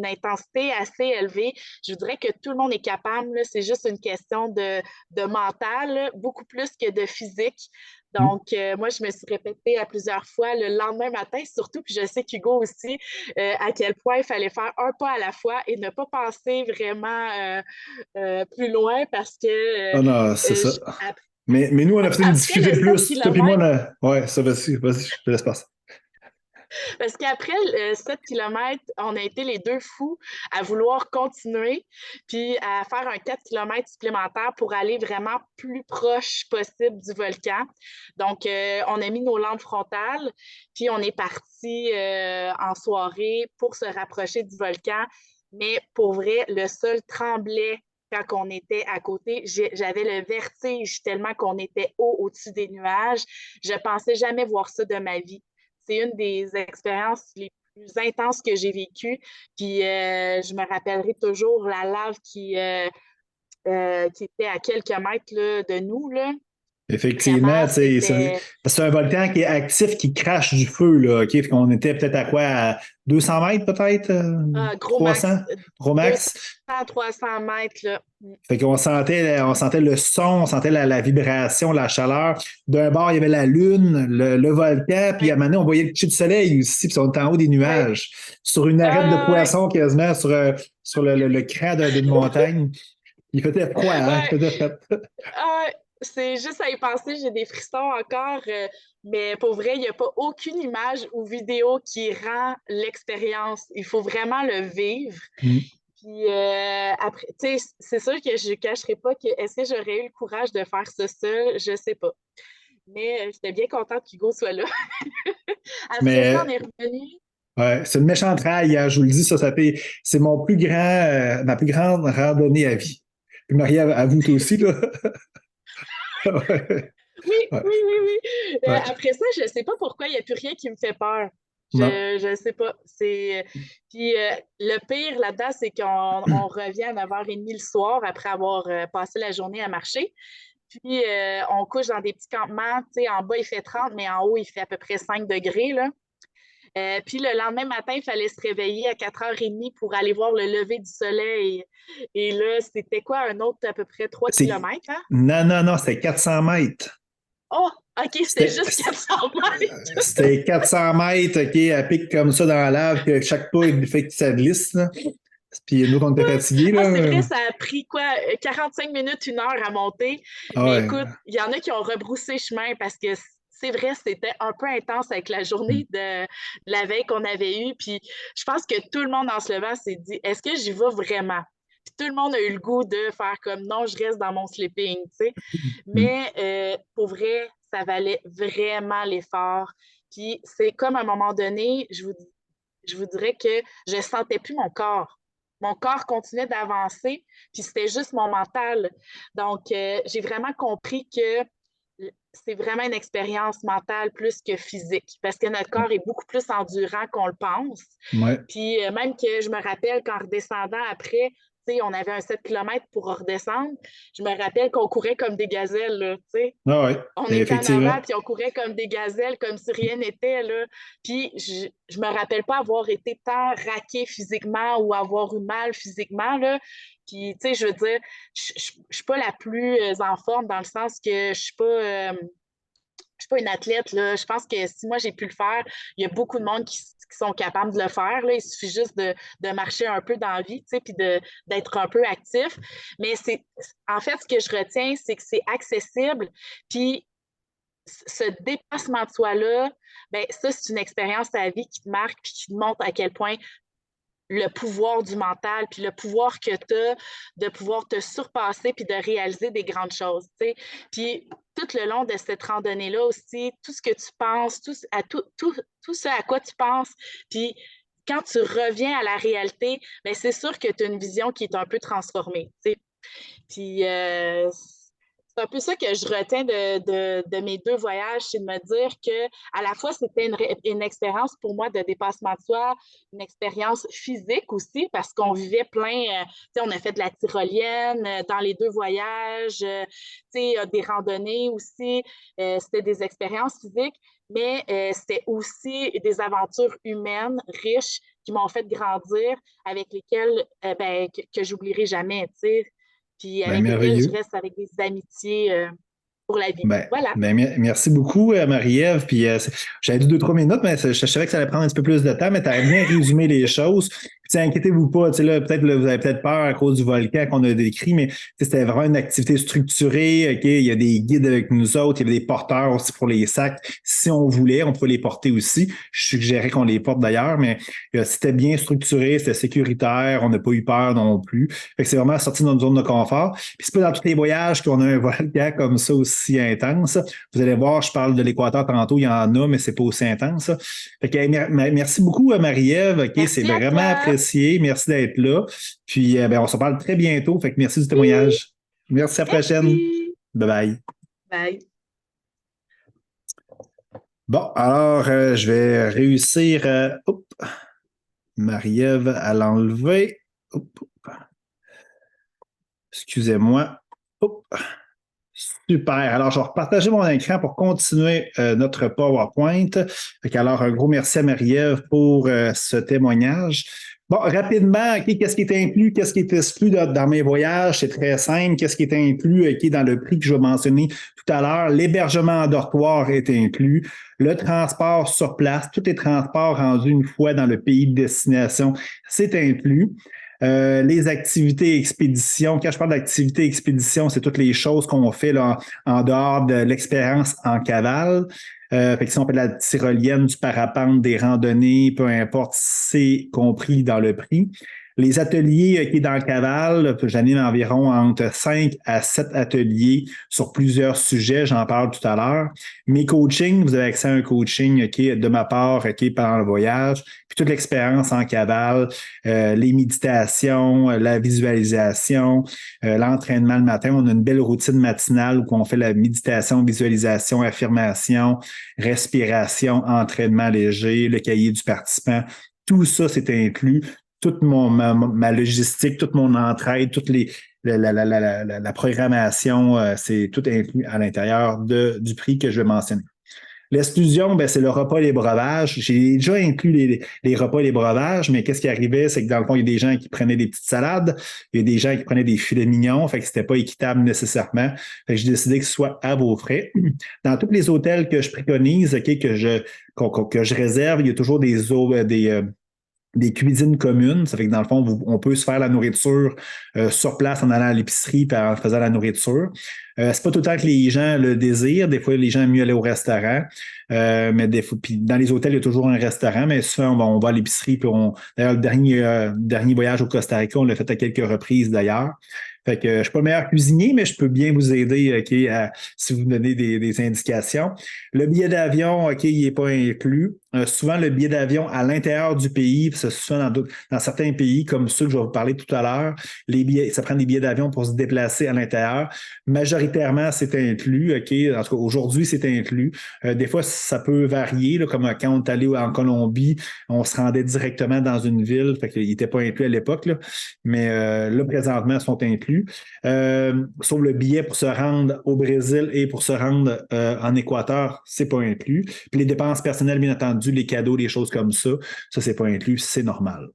B: intensité assez élevée. Je voudrais que tout le monde est capable, là, c'est juste une question de mental, là, beaucoup plus que de physique. Donc, moi, je me suis répétée à plusieurs fois le lendemain matin, surtout, puis je sais qu'Hugo aussi, à quel point il fallait faire un pas à la fois et ne pas penser vraiment plus loin parce que
A: Ah non, c'est ça.
B: après,
A: Mais nous, on a fait une
B: après
A: difficulté
B: le
A: de
B: 7
A: plus. Toi puis moi,
B: km,
A: ouais, ça, vas-y, je te laisse passer.
B: parce qu'après 7 km, on a été les deux fous à vouloir continuer, puis à faire un 4 km supplémentaire pour aller vraiment plus proche possible du volcan. Donc, on a mis nos lampes frontales, puis on est parti en soirée pour se rapprocher du volcan. Mais pour vrai, le sol tremblait quand on était à côté. J'avais le vertige tellement qu'on était haut au-dessus des nuages. Je pensais jamais voir ça de ma vie. C'est une des expériences les plus intenses que j'ai vécues. Puis je me rappellerai toujours la lave qui était à quelques mètres là, de nous. Là.
A: Effectivement,
B: Vraiment,
A: tu sais,
B: c'était
A: c'est un volcan qui est actif, qui crache du feu, là, OK? Fait qu'on était peut-être à quoi? À 200 mètres, peut-être?
B: gros
A: 300?
B: max,
A: Gros max?
B: 200-300 mètres. Là.
A: Fait on sentait le son, on sentait la vibration, la chaleur. D'un bord, il y avait la lune, le volcan, puis à un
B: Ouais.
A: moment donné, on voyait le coucher de soleil aussi, puis on était en haut des
B: Ouais.
A: nuages, sur une arête de
B: Ouais.
A: poisson quasiment, sur le cran d'une montagne. Il faisait froid, hein? Il
B: Ouais.
A: faisait froid.
B: C'est juste à y penser, j'ai des frissons encore, mais pour vrai, il n'y a pas aucune image ou vidéo qui rend l'expérience. Il faut vraiment le vivre. Puis après, tu sais, c'est sûr que je ne cacherai pas que est-ce que j'aurais eu le courage de faire ça seul, je ne sais pas. Mais j'étais bien contente qu'Hugo soit là. Après ça,
A: Mais
B: on est revenu.
A: ouais, c'est une méchante raille, hein, je vous le dis, c'est mon plus grand, ma plus grande randonnée à vie. Puis Marie-Ève, à vous toi aussi, là. Ouais,
B: Oui,
A: ouais,
B: oui, oui, oui.
A: ouais.
B: Après ça, je ne sais pas pourquoi il n'y a plus rien qui me fait peur.
A: Non.
B: Je ne sais pas. Puis le pire là-dedans, c'est qu'on revient à 9h30 le soir après avoir passé la journée à marcher. Puis on couche dans des petits campements. Tu sais, en bas, il fait 30, mais en haut, il fait à peu près 5 degrés, là. Puis le lendemain matin, il fallait se réveiller à 4h30 pour aller voir le lever du soleil. Et là, c'était quoi, un autre à peu près 3
A: C'est,
B: kilomètres, hein?
A: non, non, non, c'était 400 mètres.
B: Oh, OK, c'était
A: C'était,
B: juste 400 mètres.
A: c'était 400 mètres, OK, à pic comme ça dans la lave, que chaque pas, il fait que ça glisse, là. Puis nous, on était fatigués,
B: Ah, c'est
A: là.
B: vrai, ça a pris quoi, 45 minutes, 1 heure à monter.
A: Ah
B: Mais
A: ouais.
B: écoute, il y en a qui ont rebroussé chemin parce que c'est vrai, c'était un peu intense avec la journée de la veille qu'on avait eue. Puis je pense que tout le monde en se levant s'est dit, est-ce que j'y vais vraiment? Puis tout le monde a eu le goût de faire comme non, je reste dans mon sleeping, tu sais. Mais pour vrai, ça valait vraiment l'effort. Puis c'est comme à un moment donné, je vous dirais que je ne sentais plus mon corps. Mon corps continuait d'avancer, puis c'était juste mon mental. Donc, j'ai vraiment compris que c'est vraiment une expérience mentale plus que physique, parce que notre corps est beaucoup plus endurant qu'on le pense.
A: Ouais.
B: Puis même que je me rappelle qu'en redescendant après, on avait un 7 km pour redescendre, je me rappelle qu'on courait comme des gazelles, là, tu sais.
A: Ah ouais,
B: On était en
A: effectivement.
B: avant, puis on courait comme des gazelles, comme si rien n'était, là. Puis je me rappelle pas avoir été tant raquée physiquement ou avoir eu mal physiquement, là. Puis, tu sais, je veux dire, je suis pas la plus en forme dans le sens que je suis pas une athlète, là. Je pense que si moi j'ai pu le faire, il y a beaucoup de monde qui sont capables de le faire, là. Il suffit juste de marcher un peu dans la vie, tu sais, puis d'être un peu actif. Mais en fait, ce que je retiens, c'est que c'est accessible, puis ce dépassement de soi-là, ben, ça, c'est une expérience de ta vie qui te marque puis qui te montre à quel point le pouvoir du mental, puis le pouvoir que tu as de pouvoir te surpasser puis de réaliser des grandes choses. T'sais. Puis tout le long de cette randonnée-là aussi, tout ce que tu penses, tout ce à quoi tu penses, puis quand tu reviens à la réalité, ben, c'est sûr que tu as une vision qui est un peu transformée. T'sais. Puis c'est un peu ça que je retiens de mes 2 voyages, c'est de me dire que à la fois c'était une expérience pour moi de dépassement de soi, une expérience physique aussi, parce qu'on vivait plein, on a fait de la tyrolienne dans les 2 voyages, des randonnées aussi, c'était des expériences physiques, mais c'était aussi des aventures humaines riches qui m'ont fait grandir, avec lesquelles ben, que j'oublierai jamais, tu sais puis
A: Ben,
B: avec lesquels je
A: merveilleux.
B: reste avec des amitiés pour la vie.
A: Ben,
B: Voilà.
A: merci beaucoup, Marie-Ève. Puis, j'avais dit 2, 3 minutes, mais je savais que ça allait prendre un petit peu plus de temps, mais tu as bien résumé les choses. Puis, inquiétez-vous pas, là, peut-être là, vous avez peut-être peur à cause du volcan qu'on a décrit, mais c'était vraiment une activité structurée. OK? Il y a des guides avec nous autres, il y avait des porteurs aussi pour les sacs. Si on voulait, on pouvait les porter aussi. Je suggérais qu'on les porte d'ailleurs, mais c'était bien structuré, c'était sécuritaire, on n'a pas eu peur non plus. Fait que c'est vraiment sorti de notre zone de confort. Puis c'est pas dans tous les voyages qu'on a un volcan comme ça aussi intense. Vous allez voir, je parle de l'Équateur tantôt, il y en a, mais c'est pas aussi intense. Fait que, merci beaucoup, Marie-Ève. OK, c'est
B: Merci à
A: vraiment
B: toi.
A: apprécié. Merci d'être là. Puis, ben, on se parle très bientôt. Fait que merci du
B: Oui,
A: témoignage. Merci, à la prochaine.
B: merci.
A: Bye bye.
B: Bye.
A: Bon, alors, je vais réussir Marie-Ève à l'enlever. Excusez-moi. Hop. Super. Alors, je vais repartager mon écran pour continuer notre PowerPoint. Alors, un gros merci à Marie-Ève pour ce témoignage. Bon, rapidement, qu'est-ce qui est inclus, qu'est-ce qui est exclu dans mes voyages? C'est très simple. Qu'est-ce qui est inclus dans le prix que je vais mentionner tout à l'heure? L'hébergement en dortoir est inclus. Le transport sur place, tous les transports rendus une fois dans le pays de destination, c'est inclus. Les activités expédition. Quand je parle d'activités expédition, c'est toutes les choses qu'on fait là, en dehors de l'expérience en cavale. Fait que si on fait de la tyrolienne, du parapente, des randonnées, peu importe, c'est compris dans le prix. Les ateliers qui est dans le Caval, j'anime environ entre 5 à 7 ateliers sur plusieurs sujets, j'en parle tout à l'heure. Mes coachings, vous avez accès à un coaching qui est de ma part pendant le voyage, puis toute l'expérience en cavale, les méditations, la visualisation, l'entraînement le matin. On a une belle routine matinale où on fait la méditation, visualisation, affirmation, respiration, entraînement léger, le cahier du participant. Tout ça, c'est inclus. Toute ma logistique, toute mon entraide, toute la programmation, c'est tout inclus à l'intérieur du prix que je vais mentionner. L'exclusion, ben, c'est le repas et les breuvages. J'ai déjà inclus les repas et les breuvages, mais qu'est-ce qui arrivait, c'est que dans le fond, il y a des gens qui prenaient des petites salades, il y a des gens qui prenaient des filets mignons, fait que c'était pas équitable nécessairement. Fait que j'ai décidé que ce soit à vos frais. Dans tous les hôtels que je préconise, que je réserve, il y a toujours des cuisines communes. Ça fait que dans le fond, on peut se faire la nourriture sur place en allant à l'épicerie et en faisant la nourriture. C'est pas tout le temps que les gens le désirent. Des fois, les gens aiment mieux aller au restaurant. Mais des fois, puis dans les hôtels, il y a toujours un restaurant, mais souvent, on va à l'épicerie. D'ailleurs, le dernier voyage au Costa Rica, on l'a fait à quelques reprises d'ailleurs. Fait que je ne suis pas le meilleur cuisinier, mais je peux bien vous aider si vous me donnez des indications. Le billet d'avion, il n'est pas inclus. Souvent, le billet d'avion à l'intérieur du pays, parce que souvent dans certains pays, comme ceux que je vais vous parler tout à l'heure, ça prend des billets d'avion pour se déplacer à l'intérieur. Majoritairement, c'est inclus. En tout cas, aujourd'hui, c'est inclus. Des fois, ça peut varier, là, comme quand on est allé en Colombie, on se rendait directement dans une ville, fait qu'il n'était pas inclus à l'époque, là. Mais là, présentement, ils sont inclus. Sauf le billet pour se rendre au Brésil et pour se rendre en Équateur, c'est pas inclus. Puis les dépenses personnelles, bien entendu, les cadeaux, les choses comme ça, c'est pas inclus, c'est normal.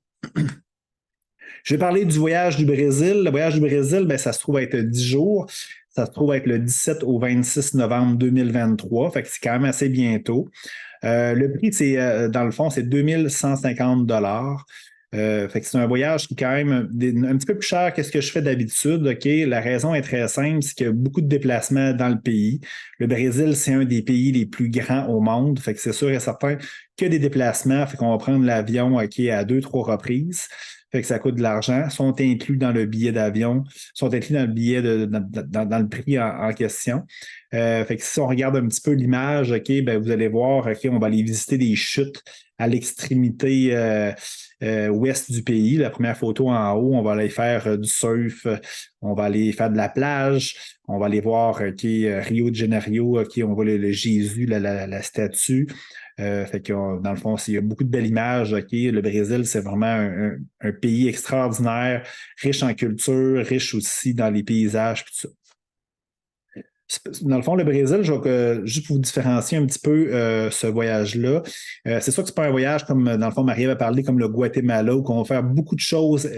A: Je vais parler du voyage du Brésil. Le voyage du Brésil, ben, ça se trouve être 10 jours. Ça se trouve être le 17 au 26 novembre 2023. Fait que c'est quand même assez bientôt. Le prix, dans le fond, c'est 2150 $. Fait que c'est un voyage qui est quand même un petit peu plus cher que ce que je fais d'habitude. La raison est très simple, c'est qu'il y a beaucoup de déplacements dans le pays. Le Brésil, c'est un des pays les plus grands au monde. Fait que c'est sûr et certain qu'il y a des déplacements. Fait qu'on va prendre l'avion à 2-3 reprises. Fait que ça coûte de l'argent, sont inclus dans le billet d'avion, sont inclus dans le billet dans le prix en question. Fait que si on regarde un petit peu l'image, ben vous allez voir, on va aller visiter des chutes à l'extrémité ouest du pays. La première photo en haut, on va aller faire du surf, on va aller faire de la plage, on va aller voir Rio de Janeiro, on voit le Jésus, la statue. Fait que dans le fond, il y a beaucoup de belles images. Le Brésil, c'est vraiment un pays extraordinaire, riche en culture, riche aussi dans les paysages, tout ça. Dans le fond, le Brésil, juste pour vous différencier un petit peu ce voyage-là, c'est sûr que c'est pas un voyage comme, dans le fond, Marie avait parlé, comme le Guatemala, où on va faire beaucoup de choses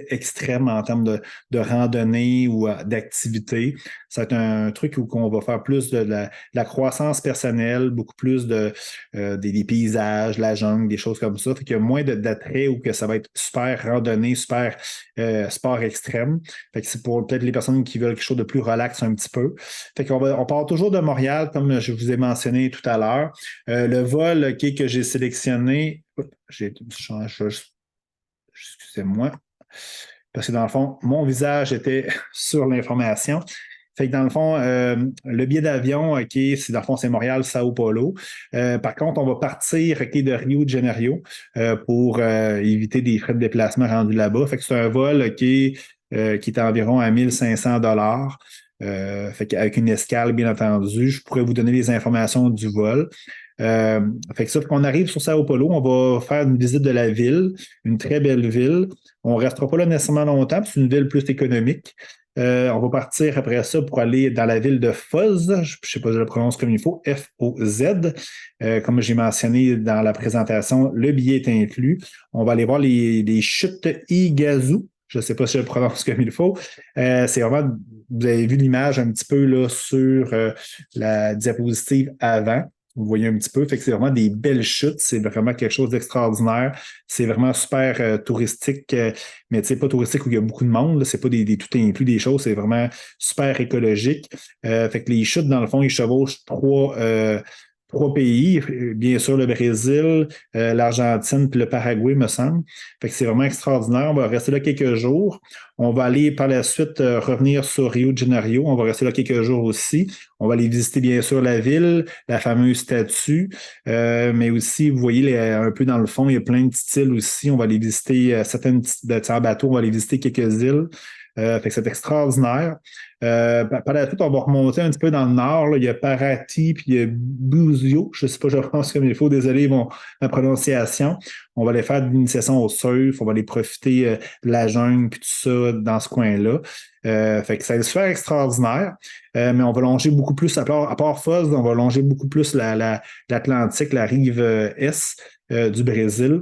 A: extrêmes en termes de randonnée ou d'activité. Ça va être un truc où on va faire plus de la croissance personnelle, beaucoup plus des paysages, la jungle, des choses comme ça. Fait qu'il y a moins d'attrait où que ça va être super randonnée, super sport extrême. Fait que c'est pour peut-être les personnes qui veulent quelque chose de plus relax un petit peu. Fait qu'on part toujours de Montréal, comme je vous ai mentionné tout à l'heure. Le vol que j'ai sélectionné, excusez-moi, parce que dans le fond, mon visage était sur l'information. Fait que dans le fond, le billet d'avion, dans le fond, c'est Montréal-Sao Paulo. Par contre, on va partir de Rio de Janeiro pour éviter des frais de déplacement rendus là-bas. Fait que c'est un vol qui est environ à 1500 $. Fait qu'avec une escale, bien entendu, je pourrais vous donner les informations du vol. Fait que ça, quand on arrive sur Sao Paulo, on va faire une visite de la ville, une très belle ville. On ne restera pas là nécessairement longtemps, c'est une ville plus économique. On va partir après ça pour aller dans la ville de Foz. Je ne sais pas si je le prononce comme il faut, F-O-Z. Comme j'ai mentionné dans la présentation, le billet est inclus. On va aller voir les chutes Iguazu. Je ne sais pas si je le prononce comme il faut. C'est vraiment, vous avez vu l'image un petit peu là, sur la diapositive avant. Vous voyez un petit peu, fait que c'est vraiment des belles chutes, c'est vraiment quelque chose d'extraordinaire. C'est vraiment super touristique, mais pas touristique où il y a beaucoup de monde, là. C'est pas des tout inclus des choses, c'est vraiment super écologique. Fait que les chutes, dans le fond, ils chevauchent 3 pays, bien sûr le Brésil, l'Argentine puis le Paraguay, me semble. Fait que c'est vraiment extraordinaire. On va rester là quelques jours. On va aller par la suite revenir sur Rio de Janeiro. On va rester là quelques jours aussi. On va aller visiter bien sûr la ville, la fameuse statue, mais aussi, vous voyez un peu dans le fond, il y a plein de petites îles aussi. On va aller visiter certaines petites en bateau, on va aller visiter quelques îles. Fait que c'est extraordinaire. Par la suite, on va remonter un petit peu dans le nord. Là. Il y a Paraty puis il y a Buzio. Je ne sais pas, je pense comme il faut. Désolé ma prononciation. On va aller faire une initiation au surf. On va aller profiter de la jungle puis tout ça dans ce coin-là. Fait que c'est super extraordinaire. Mais on va longer beaucoup plus, à part Foz, on va longer beaucoup plus l'Atlantique, la rive est du Brésil.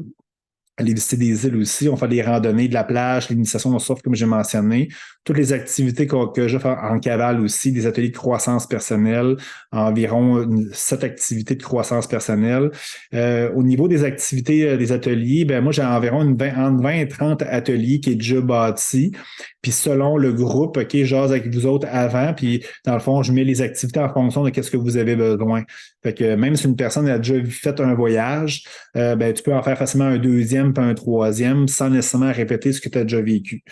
A: Aller visiter des îles aussi, on fait des randonnées de la plage, l'initiation au surf, comme j'ai mentionné, toutes les activités que je fais en cavale aussi, des ateliers de croissance personnelle, environ 7 activités de croissance personnelle. Au niveau des activités des ateliers, ben moi j'ai environ entre 20 et 30 ateliers qui est déjà bâti. Puis selon le groupe, OK, je jase avec vous autres avant, puis dans le fond, je mets les activités en fonction de ce que vous avez besoin. Fait que même si une personne a déjà fait un voyage, ben, tu peux en faire facilement un deuxième puis un troisième sans nécessairement répéter ce que tu as déjà vécu.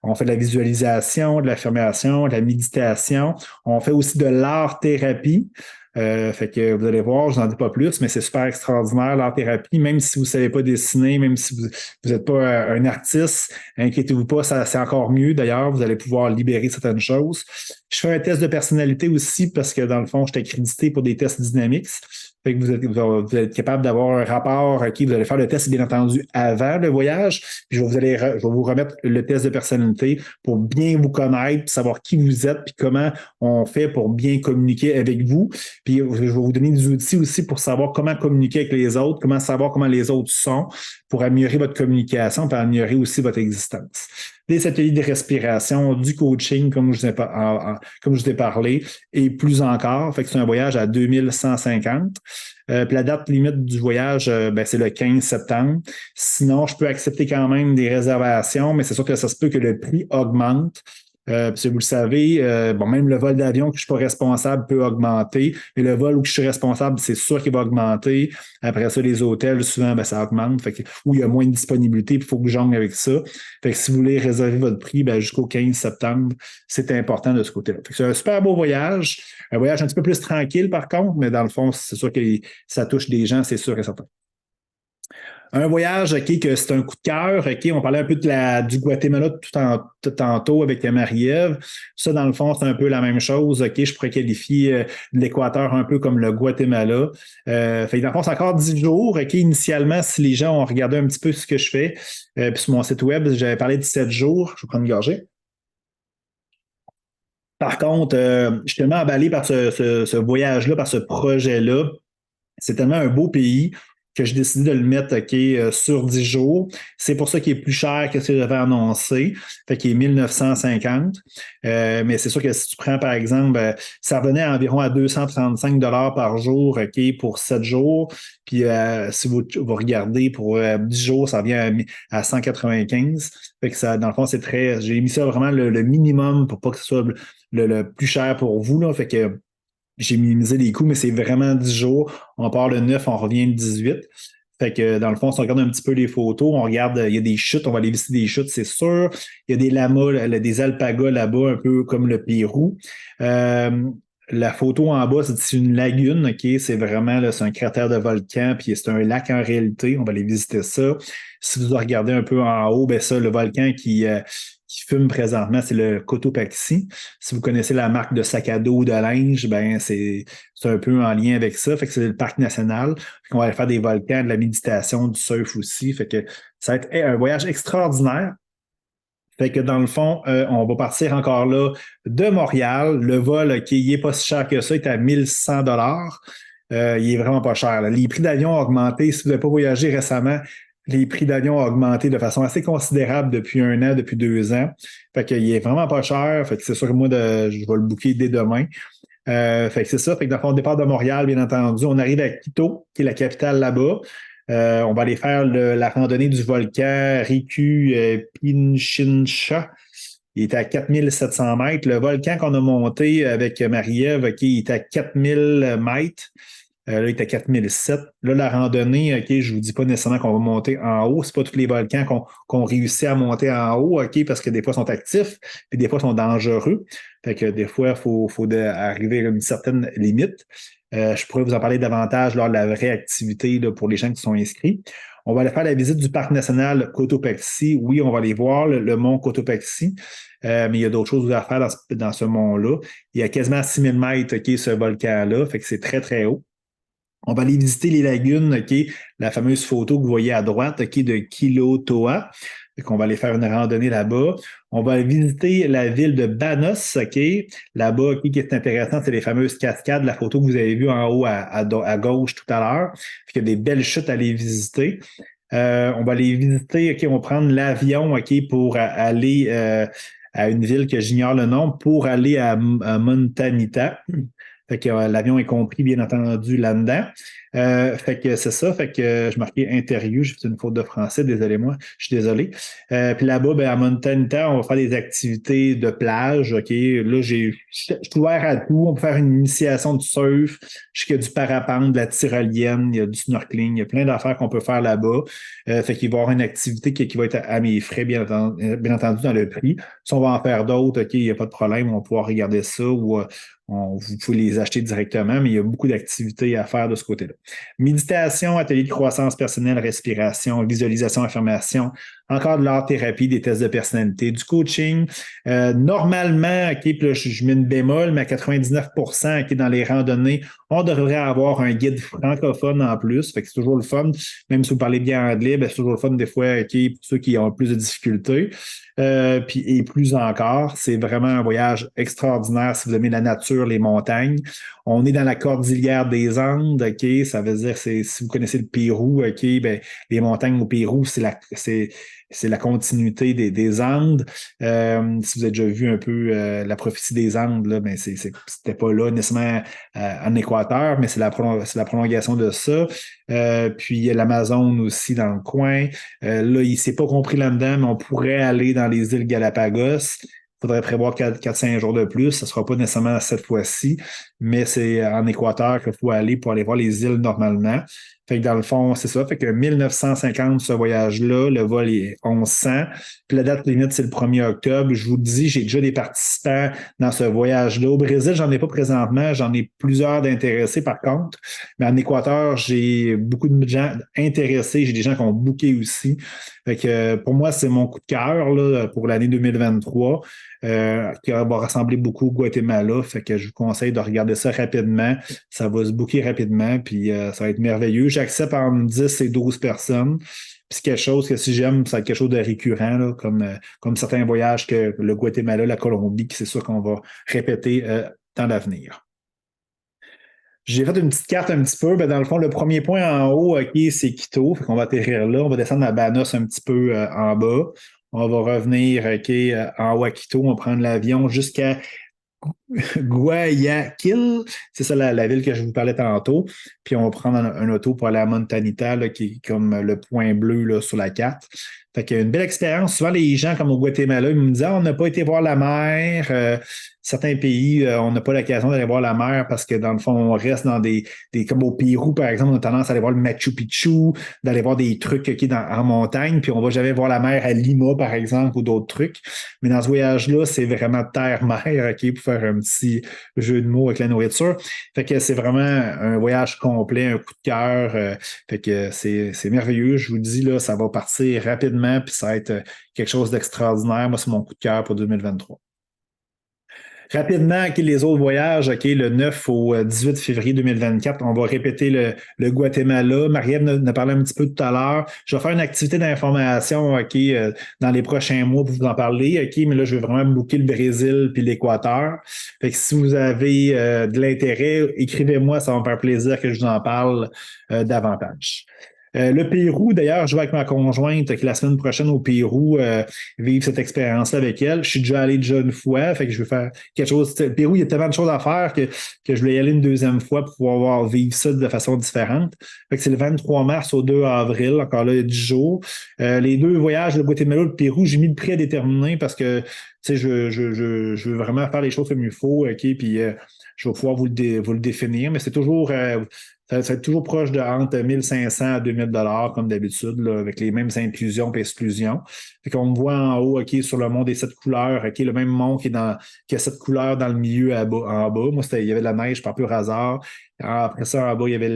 A: On fait de la visualisation, de l'affirmation, de la méditation. On fait aussi de l'art-thérapie. Fait que vous allez voir, je n'en dis pas plus, mais c'est super extraordinaire, l'art-thérapie. Même si vous ne savez pas dessiner, même si vous n'êtes pas un artiste, inquiétez-vous pas, c'est encore mieux. D'ailleurs, vous allez pouvoir libérer certaines choses. Je fais un test de personnalité aussi parce que dans le fond, je suis accrédité pour des tests dynamiques. Fait que vous êtes capable d'avoir un rapport, OK, vous allez faire le test, bien entendu, avant le voyage, puis je vais vous remettre le test de personnalité pour bien vous connaître, savoir qui vous êtes, puis comment on fait pour bien communiquer avec vous. Puis je vais vous donner des outils aussi pour savoir comment communiquer avec les autres, comment savoir comment les autres sont, pour améliorer votre communication, pour améliorer aussi votre existence. Des ateliers de respiration, du coaching, comme je vous ai parlé, et plus encore. Fait que c'est un voyage à 2150. Puis la date limite du voyage, ben, c'est le 15 septembre. Sinon, je peux accepter quand même des réservations, mais c'est sûr que ça se peut que le prix augmente. Puis vous le savez, bon, même le vol d'avion que je ne suis pas responsable peut augmenter, mais le vol où je suis responsable, c'est sûr qu'il va augmenter. Après ça, les hôtels, souvent, ben, ça augmente. Fait que, où il y a moins de disponibilité, il faut que je jongle avec ça. Fait que si vous voulez réserver votre prix, ben, jusqu'au 15 septembre, c'est important de ce côté-là. Fait que c'est un super beau voyage. Un voyage un petit peu plus tranquille, par contre, mais dans le fond, c'est sûr que ça touche des gens, c'est sûr et certain. Un voyage, OK, que c'est un coup de cœur. OK, on parlait un peu du Guatemala tout tantôt avec Marie-Ève. Ça, dans le fond, c'est un peu la même chose. OK, je pourrais qualifier l'Équateur un peu comme le Guatemala. Fait que dans le fond, c'est encore 10 jours. OK, initialement, si les gens ont regardé un petit peu ce que je fais, puis sur mon site web, j'avais parlé de 7 jours. Je vais prendre une gorgée. Par contre, je suis tellement emballé par ce voyage-là, par ce projet-là. C'est tellement un beau pays que j'ai décidé de le mettre sur 10 jours. C'est pour ça qu'il est plus cher que ce que j'avais annoncé. Fait qu'il est 1950. Mais c'est sûr que si tu prends, par exemple, ça revenait environ à 235 par jour pour 7 jours. Puis si vous regardez pour 10 jours, ça revient à 195. Fait que ça, dans le fond, c'est très. J'ai mis ça vraiment le minimum pour pas que ce soit le plus cher pour vous. Là. Fait que j'ai minimisé les coûts, mais c'est vraiment 10 jours. On part le 9, on revient le 18. Fait que dans le fond, si on regarde un petit peu les photos, on regarde, il y a des chutes, on va aller visiter des chutes, c'est sûr. Il y a des lamas, des alpagas là-bas, un peu comme le Pérou. La photo en bas, c'est une lagune, OK? C'est vraiment, là, c'est un cratère de volcan, puis c'est un lac en réalité. On va aller visiter ça. Si vous regardez un peu en haut, ben ça, le volcan qui fume présentement, c'est le Cotopaxi. Si vous connaissez la marque de sac à dos ou de linge, ben c'est un peu en lien avec ça. Fait que c'est le parc national. On va aller faire des volcans, de la méditation, du surf aussi. Fait que ça va être un voyage extraordinaire. Fait que dans le fond, on va partir encore là de Montréal. Le vol, qui n'est pas si cher que ça, est à 1100 il est vraiment pas cher. Là. Les prix d'avion ont augmenté. Si vous n'avez pas voyagé récemment, les prix d'avion ont augmenté de façon assez considérable depuis 1 an, depuis 2 ans. Fait qu'il est vraiment pas cher. Fait que c'est sûr que moi, je vais le booker dès demain. Fait que c'est ça. Fait que dans le fond, au départ de Montréal, bien entendu, on arrive à Quito, qui est la capitale là-bas. On va aller faire la randonnée du volcan Riku Pinchincha. Il est à 4700 mètres. Le volcan qu'on a monté avec Marie-Ève, il est à 4000 mètres. Là, il est à 4007. Là, la randonnée, OK, je vous dis pas nécessairement qu'on va monter en haut. C'est pas tous les volcans qu'on réussit à monter en haut, OK, parce que des fois, ils sont actifs, puis des fois, ils sont dangereux. Fait que des fois, il faut arriver à une certaine limite. Je pourrais vous en parler davantage lors de la vraie activité là, pour les gens qui sont inscrits. On va aller faire la visite du parc national Cotopaxi. Oui, on va aller voir le mont Cotopaxi, mais il y a d'autres choses à faire dans ce mont-là. Il y a quasiment 6000 mètres, OK, ce volcan-là, fait que c'est très, très haut. On va aller visiter les lagunes, OK, la fameuse photo que vous voyez à droite, OK, de Kilotoa. Fait qu'on va aller faire une randonnée là-bas. On va visiter la ville de Banos, OK. Là-bas, OK, qui est intéressant, c'est les fameuses cascades, la photo que vous avez vue en haut à gauche tout à l'heure. Il y a des belles chutes à aller visiter. On va aller visiter, OK, on va prendre l'avion, OK, pour aller à une ville que j'ignore le nom, pour aller à Montanita. Fait que l'avion est compris, bien entendu, là-dedans. Fait que c'est ça. Fait que je marquais interview, j'ai fait une faute de français, désolé moi, je suis désolé. Puis là-bas, ben, à Montanita, on va faire des activités de plage. OK. Là, je suis ouvert à tout. On peut faire une initiation du surf, jusqu'à du parapente, de la tyrolienne, il y a du snorkeling, il y a plein d'affaires qu'on peut faire là-bas. Fait qu'il va y avoir une activité qui va être à mes frais, bien entendu, dans le prix. Si on va en faire d'autres, OK, il n'y a pas de problème, on va pouvoir regarder ça ou vous pouvez les acheter directement, mais il y a beaucoup d'activités à faire de ce côté-là. Méditation, atelier de croissance personnelle, respiration, visualisation, affirmation, encore de l'art-thérapie, des tests de personnalité, du coaching. Normalement, OK, puis là, je mets une bémol, mais à 99%, OK, dans les randonnées, on devrait avoir un guide francophone en plus. Fait que c'est toujours le fun. Même si vous parlez bien anglais, ben, c'est toujours le fun des fois, OK, pour ceux qui ont plus de difficultés. Et plus encore, c'est vraiment un voyage extraordinaire si vous aimez la nature, les montagnes. On est dans la cordillère des Andes, OK? Ça veut dire, si vous connaissez le Pérou, OK, ben, les montagnes au Pérou, c'est la continuité des Andes. Si vous avez déjà vu un peu la prophétie des Andes, là, ben c'était pas là nécessairement en Équateur, mais c'est la prolongation de ça. Puis il y a l'Amazone aussi dans le coin. Là, il ne s'est pas compris là-dedans, mais on pourrait aller dans les îles Galapagos. Il faudrait prévoir 4-5 jours de plus. Ce ne sera pas nécessairement cette fois-ci, mais c'est en Équateur qu'il faut aller pour aller voir les îles normalement. Fait que dans le fond, c'est ça. Fait que 1950, ce voyage-là, le vol est 1100. Puis la date limite, c'est le 1er octobre. Je vous le dis, j'ai déjà des participants dans ce voyage-là. Au Brésil, j'en ai pas présentement. J'en ai plusieurs d'intéressés par contre. Mais en Équateur, j'ai beaucoup de gens intéressés. J'ai des gens qui ont booké aussi. Fait que pour moi, c'est mon coup de cœur là, pour l'année 2023. Qui va rassembler beaucoup au Guatemala. Fait que je vous conseille de regarder ça rapidement. Ça va se booker rapidement, puis ça va être merveilleux. J'accepte entre 10 et 12 personnes. Puis c'est quelque chose que si j'aime, ça va être quelque chose de récurrent, là, comme certains voyages que le Guatemala, la Colombie, qui c'est sûr qu'on va répéter dans l'avenir. J'ai fait une petite carte un petit peu. Ben, dans le fond, le premier point en haut, OK, c'est Quito. Fait qu'on va atterrir là. On va descendre à Banos un petit peu en bas. On va revenir, OK, en haut à Quito. On va prendre l'avion jusqu'à Guayaquil. C'est ça la ville que je vous parlais tantôt. Puis on va prendre un auto pour aller à Montanita, là, qui est comme le point bleu là, sur la carte. Fait qu'il y a une belle expérience. Souvent, les gens, comme au Guatemala, ils me disent ah, on n'a pas été voir la mer. Certains pays, on n'a pas l'occasion d'aller voir la mer parce que, dans le fond, on reste dans comme au Pérou, par exemple, on a tendance à aller voir le Machu Picchu, d'aller voir des trucs en montagne, puis on va jamais voir la mer à Lima, par exemple, ou d'autres trucs. Mais dans ce voyage-là, c'est vraiment terre-mer, OK, pour faire un petit jeu de mots avec la nourriture. Fait que c'est vraiment un voyage complet, un coup de cœur. Fait que c'est merveilleux. Je vous dis, là, ça va partir rapidement, puis ça va être quelque chose d'extraordinaire. Moi, c'est mon coup de cœur pour 2023. Rapidement, OK, les autres voyages, OK, le 9 au 18 février 2024, on va répéter le Guatemala. Marie-Ève en a parlé un petit peu tout à l'heure. Je vais faire une activité d'information, OK, dans les prochains mois pour vous en parler, OK, mais là, je vais vraiment booker le Brésil puis l'Équateur. Fait que si vous avez de l'intérêt, écrivez-moi, ça va me faire plaisir que je vous en parle davantage. Le Pérou, d'ailleurs, je vais avec ma conjointe qui la semaine prochaine au Pérou vivre cette expérience-là avec elle. Je suis déjà allé une fois, fait que je vais faire quelque chose. Le Pérou, il y a tellement de choses à faire que je voulais y aller une deuxième fois pour pouvoir vivre ça de façon différente. Fait que c'est le 23 mars au 2 avril, encore là, il y a 10 jours. Les deux voyages, le Guatemala et le Pérou, j'ai mis le prix à déterminer parce que je veux vraiment faire les choses comme il faut, OK, puis je vais pouvoir vous le définir, mais c'est toujours Ça va être toujours proche de entre 1500 à 2000 comme d'habitude, là, avec les mêmes inclusions et exclusions. Fait qu'on voit en haut, OK, sur le mont des 7 couleurs, OK, le même mont qui a 7 couleurs dans le milieu en bas. Moi, il y avait de la neige par pur hasard. Après ça, en bas, il y avait le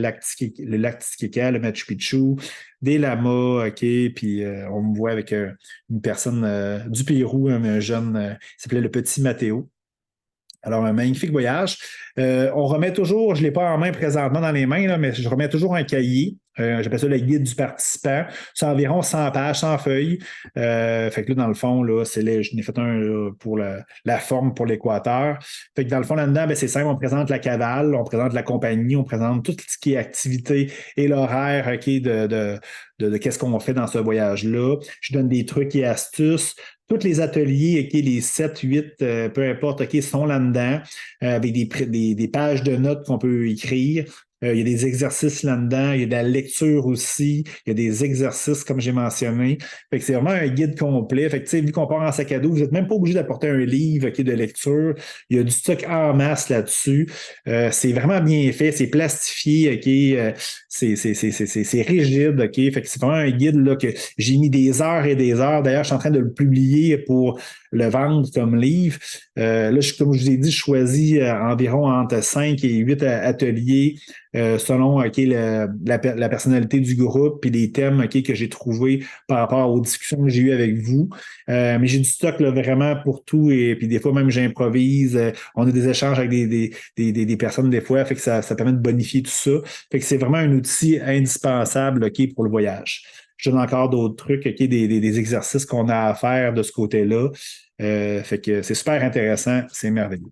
A: lac Titicaca, le Machu Picchu, des lamas, OK, puis on me voit avec une personne du Pérou, un jeune, il s'appelait le petit Mathéo. Alors, un magnifique voyage. On remet toujours, je ne l'ai pas en main présentement dans les mains, là, mais je remets toujours un cahier. J'appelle ça le guide du participant. C'est environ 100 pages, 100 feuilles. Fait que là, dans le fond, là, je n'ai fait un là, pour la forme pour l'équateur. Fait que dans le fond, là-dedans, ben, c'est simple, on présente la cavale, on présente la compagnie, on présente tout ce qui est activité et l'horaire de qu'est-ce qu'on fait dans ce voyage-là. Je donne des trucs et astuces. Tous les ateliers, OK, les 7, 8, peu importe, OK, sont là-dedans, avec des pages de notes qu'on peut écrire. Il y a des exercices là-dedans, il y a de la lecture aussi, il y a des exercices, comme j'ai mentionné. Fait que c'est vraiment un guide complet. Fait que, vu qu'on part en sac à dos, vous n'êtes même pas obligé d'apporter un livre de lecture. Il y a du stock en masse là-dessus. C'est vraiment bien fait, c'est plastifié, OK, c'est rigide, OK. Fait que c'est vraiment un guide là, que j'ai mis des heures et des heures. D'ailleurs, je suis en train de le publier pour le vendre comme livre. Là, comme je vous ai dit, je choisis environ entre 5 et 8 ateliers selon la personnalité du groupe et les thèmes que j'ai trouvés par rapport aux discussions que j'ai eues avec vous. Mais j'ai du stock là, vraiment pour tout et puis des fois même j'improvise. On a des échanges avec des personnes des fois, fait que ça permet de bonifier tout ça. Fait que c'est vraiment un outil indispensable pour le voyage. Je donne encore d'autres trucs, des exercices qu'on a à faire de ce côté-là. Fait que c'est super intéressant, c'est merveilleux.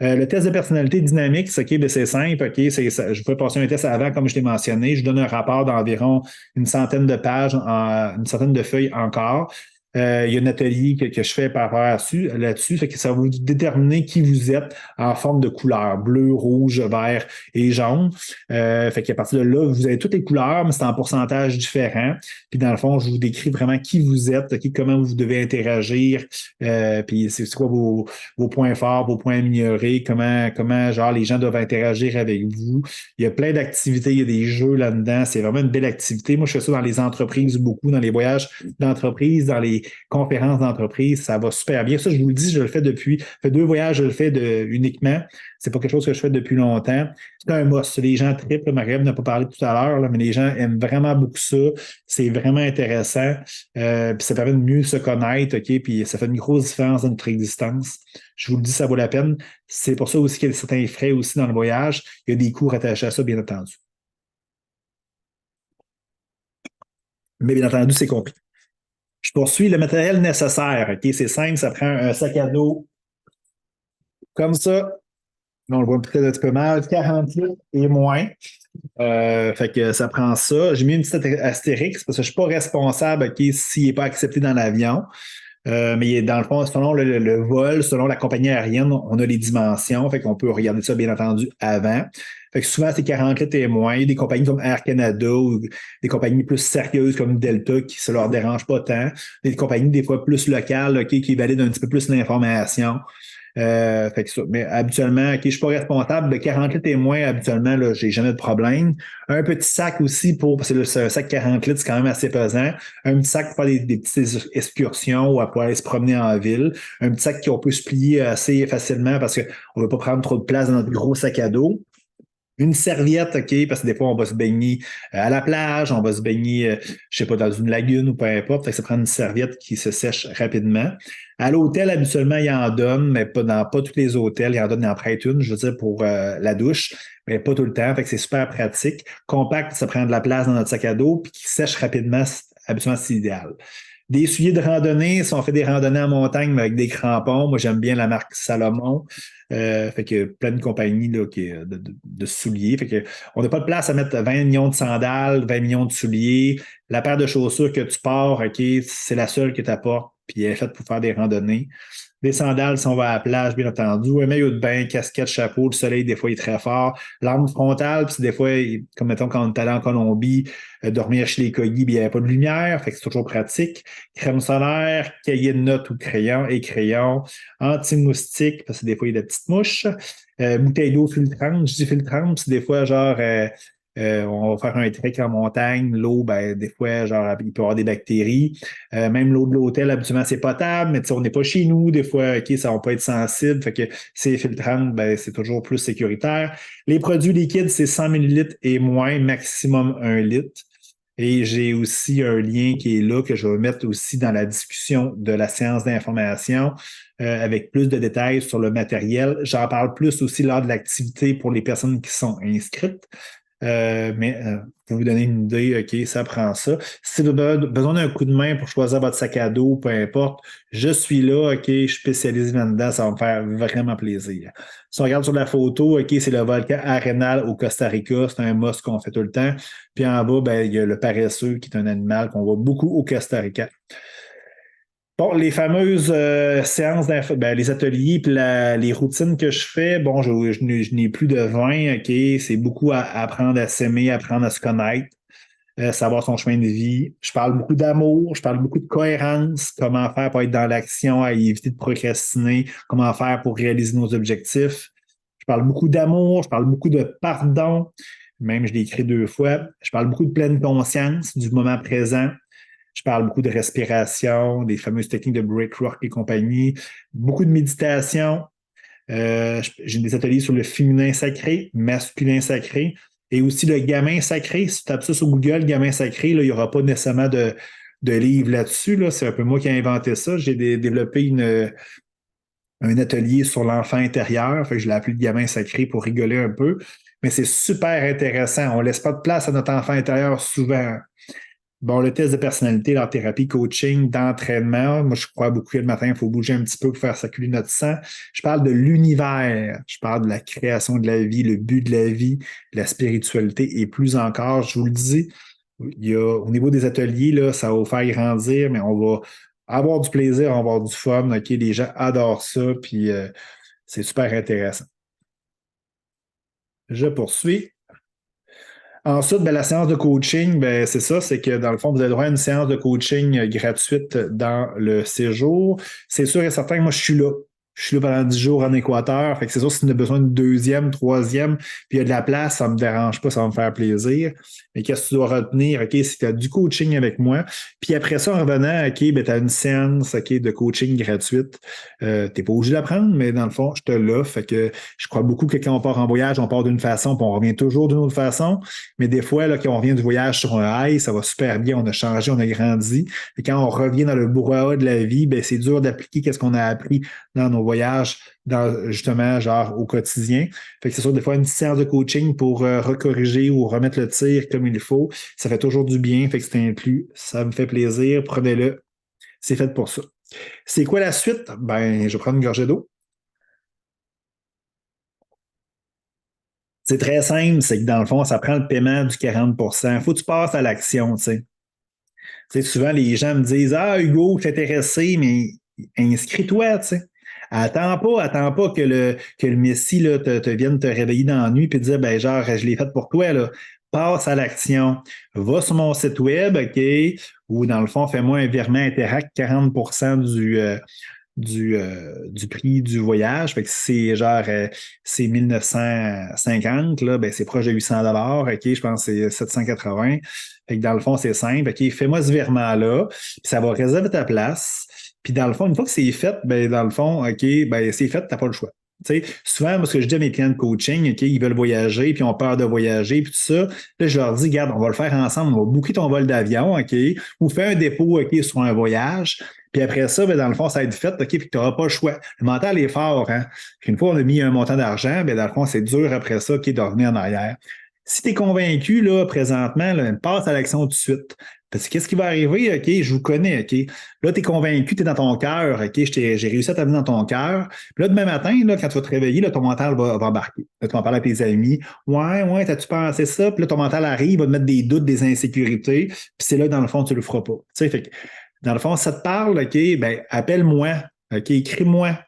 A: Le test de personnalité dynamique, c'est simple. Je vais passer un test avant, comme je l'ai mentionné. Je donne un rapport d'environ une centaine de pages, une centaine de feuilles encore. Il y a un atelier que je fais par rapport là-dessus. Fait que ça va vous déterminer qui vous êtes en forme de couleur, bleu, rouge, vert et jaune. Fait qu'à partir de là, vous avez toutes les couleurs, mais c'est en pourcentage différent. Puis dans le fond, je vous décris vraiment qui vous êtes, comment vous devez interagir, puis c'est quoi vos points forts, vos points améliorés, comment genre les gens doivent interagir avec vous. Il y a plein d'activités, il y a des jeux là-dedans. C'est vraiment une belle activité. Moi, je fais ça dans les entreprises beaucoup, dans les voyages d'entreprise, dans les conférences d'entreprise. Ça va super bien. Ça, je vous le dis, je le fais depuis. Ça fait 2 voyages, je le fais uniquement. C'est pas quelque chose que je fais depuis longtemps. C'est un must. Les gens trippent. Marie-Ève n'a pas parlé tout à l'heure, mais les gens aiment vraiment beaucoup ça. C'est vraiment intéressant. Puis ça permet de mieux se connaître, OK? Puis ça fait une grosse différence dans notre existence. Je vous le dis, ça vaut la peine. C'est pour ça aussi qu'il y a certains frais aussi dans le voyage. Il y a des coûts rattachés à ça, bien entendu. Mais bien entendu, c'est compris. Je poursuis le matériel nécessaire. OK? C'est simple, ça prend un sac à dos comme ça. On le voit peut-être un petit peu mal, 40 litres et moins. Fait que ça prend ça. J'ai mis une petite astérix parce que je ne suis pas responsable s'il n'est pas accepté dans l'avion. Mais dans le fond, selon le vol, selon la compagnie aérienne, on a les dimensions. Fait qu'on peut regarder ça, bien entendu, avant. Fait que souvent, c'est 40 litres et moins. Il y a des compagnies comme Air Canada ou des compagnies plus sérieuses comme Delta qui ne leur dérange pas tant. Des compagnies, des fois, plus locales, qui valident un petit peu plus l'information. Fait que ça. Mais habituellement, je ne suis pas responsable de 40 litres et moins, habituellement, là, j'ai jamais de problème. Un petit sac aussi parce que un sac 40 litres, c'est quand même assez pesant. Un petit sac pour faire des petites excursions ou pour aller se promener en ville. Un petit sac qu'on peut se plier assez facilement parce qu'on ne veut pas prendre trop de place dans notre gros sac à dos. Une serviette, OK, parce que des fois, on va se baigner à la plage, on va se baigner, je sais pas, dans une lagune ou peu importe. Fait que ça prend une serviette qui se sèche rapidement. À l'hôtel, habituellement, ils en donnent, mais pas tous les hôtels. Ils en prêtent une, je veux dire, pour la douche, mais pas tout le temps. Fait que c'est super pratique. Compact, ça prend de la place dans notre sac à dos, puis qui sèche rapidement, habituellement, c'est idéal. Des souliers de randonnée, si on fait des randonnées en montagne mais avec des crampons, moi j'aime bien la marque Salomon. Fait que plein de compagnies là, de souliers. Fait que on n'a pas de place à mettre 20 millions de sandales, 20 millions de souliers. La paire de chaussures que tu pars, OK, c'est la seule que tu apportes, puis elle est faite pour faire des randonnées. Des sandales si on va à la plage, bien entendu. Un maillot de bain, casquette, chapeau. Le soleil, des fois, il est très fort. L'arme frontale, puis des fois, comme mettons quand on est allé en Colombie, dormir chez les Cogis, il n'y avait pas de lumière, fait que c'est toujours pratique. Crème solaire, cahier de notes ou crayon et crayon. Anti-moustique, parce que des fois, il y a des petites mouches. Bouteille d'eau filtrante. Je dis filtrante, c'est des fois, genre, On va faire un trek en montagne. L'eau, ben, des fois, genre, il peut y avoir des bactéries. Même l'eau de l'hôtel, habituellement, c'est potable, mais on n'est pas chez nous. Des fois, OK, ça va pas être sensible. Fait que c'est filtrante, ben, c'est toujours plus sécuritaire. Les produits liquides, c'est 100 millilitres et moins, maximum 1 litre. Et j'ai aussi un lien qui est là que je vais mettre aussi dans la discussion de la séance d'information avec plus de détails sur le matériel. J'en parle plus aussi lors de l'activité pour les personnes qui sont inscrites. Pour vous donner une idée, OK, ça prend ça. Si vous avez besoin d'un coup de main pour choisir votre sac à dos, peu importe, je suis là, OK, je spécialise là-dedans, ça va me faire vraiment plaisir. Si on regarde sur la photo, OK, c'est le volcan Arenal au Costa Rica, c'est un must qu'on fait tout le temps. Puis en bas, ben, il y a le paresseux qui est un animal qu'on voit beaucoup au Costa Rica. Bon, les fameuses séances ben, les ateliers puis les routines que je fais, bon, je n'ai plus de 20, OK? C'est beaucoup à apprendre à s'aimer, apprendre à se connaître, savoir son chemin de vie. Je parle beaucoup d'amour, je parle beaucoup de cohérence, comment faire pour être dans l'action, à éviter de procrastiner, comment faire pour réaliser nos objectifs. Je parle beaucoup d'amour, je parle beaucoup de pardon, même je l'ai écrit 2 fois. Je parle beaucoup de pleine conscience, du moment présent. Je parle beaucoup de respiration, des fameuses techniques de breathwork et compagnie, beaucoup de méditation. J'ai des ateliers sur le féminin sacré, masculin sacré, et aussi le gamin sacré. Si tu tapes ça sur Google, gamin sacré, là, il n'y aura pas nécessairement de livre là-dessus. Là. C'est un peu moi qui ai inventé ça. J'ai développé un atelier sur l'enfant intérieur. Fait que je l'ai appelé le gamin sacré pour rigoler un peu. Mais c'est super intéressant. On ne laisse pas de place à notre enfant intérieur souvent. Bon, le test de personnalité, la thérapie, coaching, d'entraînement. Moi, je crois beaucoup que le matin, il faut bouger un petit peu pour faire circuler notre sang. Je parle de l'univers. Je parle de la création de la vie, le but de la vie, la spiritualité et plus encore, je vous le dis, au niveau des ateliers, là, ça va vous faire grandir, mais on va avoir du plaisir, on va avoir du fun. OK, les gens adorent ça, puis c'est super intéressant. Je poursuis. Ensuite, ben, la séance de coaching, ben, c'est ça, c'est que dans le fond, vous avez droit à une séance de coaching gratuite dans le séjour. C'est sûr et certain que moi, je suis là. Je suis là pendant 10 jours en Équateur. Fait que c'est sûr, si on a besoin de deuxième, troisième, puis il y a de la place, ça ne me dérange pas, ça va me faire plaisir. Mais qu'est-ce que tu dois retenir? OK, c'est que tu as du coaching avec moi. Puis après ça, en revenant, OK, ben, tu as une séance, OK, de coaching gratuite. Tu n'es pas obligé d'apprendre, mais dans le fond, je te l'offre. Fait que je crois beaucoup que quand on part en voyage, on part d'une façon, puis on revient toujours d'une autre façon. Mais des fois, là, quand on revient du voyage sur un high, ça va super bien, on a changé, on a grandi. Et quand on revient dans le brouhaha de la vie, ben, c'est dur d'appliquer qu'est-ce qu'on a appris dans nos voyages, justement, genre au quotidien. Fait que c'est sûr, des fois, une séance de coaching pour recorriger ou remettre le tir comme il faut, ça fait toujours du bien. Fait que c'est inclus. Ça me fait plaisir. Prenez-le. C'est fait pour ça. C'est quoi la suite? Ben, je vais prendre une gorgée d'eau. C'est très simple, c'est que dans le fond, ça prend le paiement du 40%. Il faut que tu passes à l'action, tu sais. Tu sais, souvent, les gens me disent Ah, Hugo, je suis intéressé, mais inscris-toi, tu sais. Attends pas que le Messie là, te vienne te réveiller dans la nuit et te dire ben genre, je l'ai fait pour toi, là. Passe à l'action. Va sur mon site web, OK, ou dans le fond, fais-moi un virement Interact 40% du prix du voyage. Fait que si c'est genre c'est 1950, là, ben c'est proche de 800 OK, je pense que c'est 780. Fait que dans le fond, c'est simple. OK, fais-moi ce virement-là, puis ça va réserver ta place. Puis dans le fond, une fois que c'est fait, ben dans le fond, OK, ben c'est fait, tu n'as pas le choix. Tu sais, souvent, moi, ce que je dis à mes clients de coaching, OK, ils veulent voyager, puis ils ont peur de voyager, puis tout ça. Là, je leur dis, regarde, on va le faire ensemble, on va booker ton vol d'avion, OK, ou faire un dépôt, OK, sur un voyage. Puis après ça, ben, dans le fond, ça va être fait, OK, puis tu n'auras pas le choix. Le mental est fort, hein. Puis une fois on a mis un montant d'argent, ben, dans le fond, c'est dur après ça, OK, de revenir en arrière. Si tu es convaincu, là, présentement, là, passe à l'action tout de suite. Parce que qu'est-ce qui va arriver? OK, je vous connais, OK. Là, tu es convaincu, tu es dans ton cœur, OK, j'ai réussi à t'amener dans ton cœur. Puis là, demain matin, là, quand tu vas te réveiller, là, ton mental va embarquer. Là, tu vas en parler à tes amis. Ouais, t'as-tu pensé ça? Puis là, ton mental arrive, va te mettre des doutes, des insécurités. Puis c'est là, dans le fond, tu le feras pas. Tu sais, fait que, dans le fond, ça te parle, OK, ben, appelle-moi, OK, écris-moi.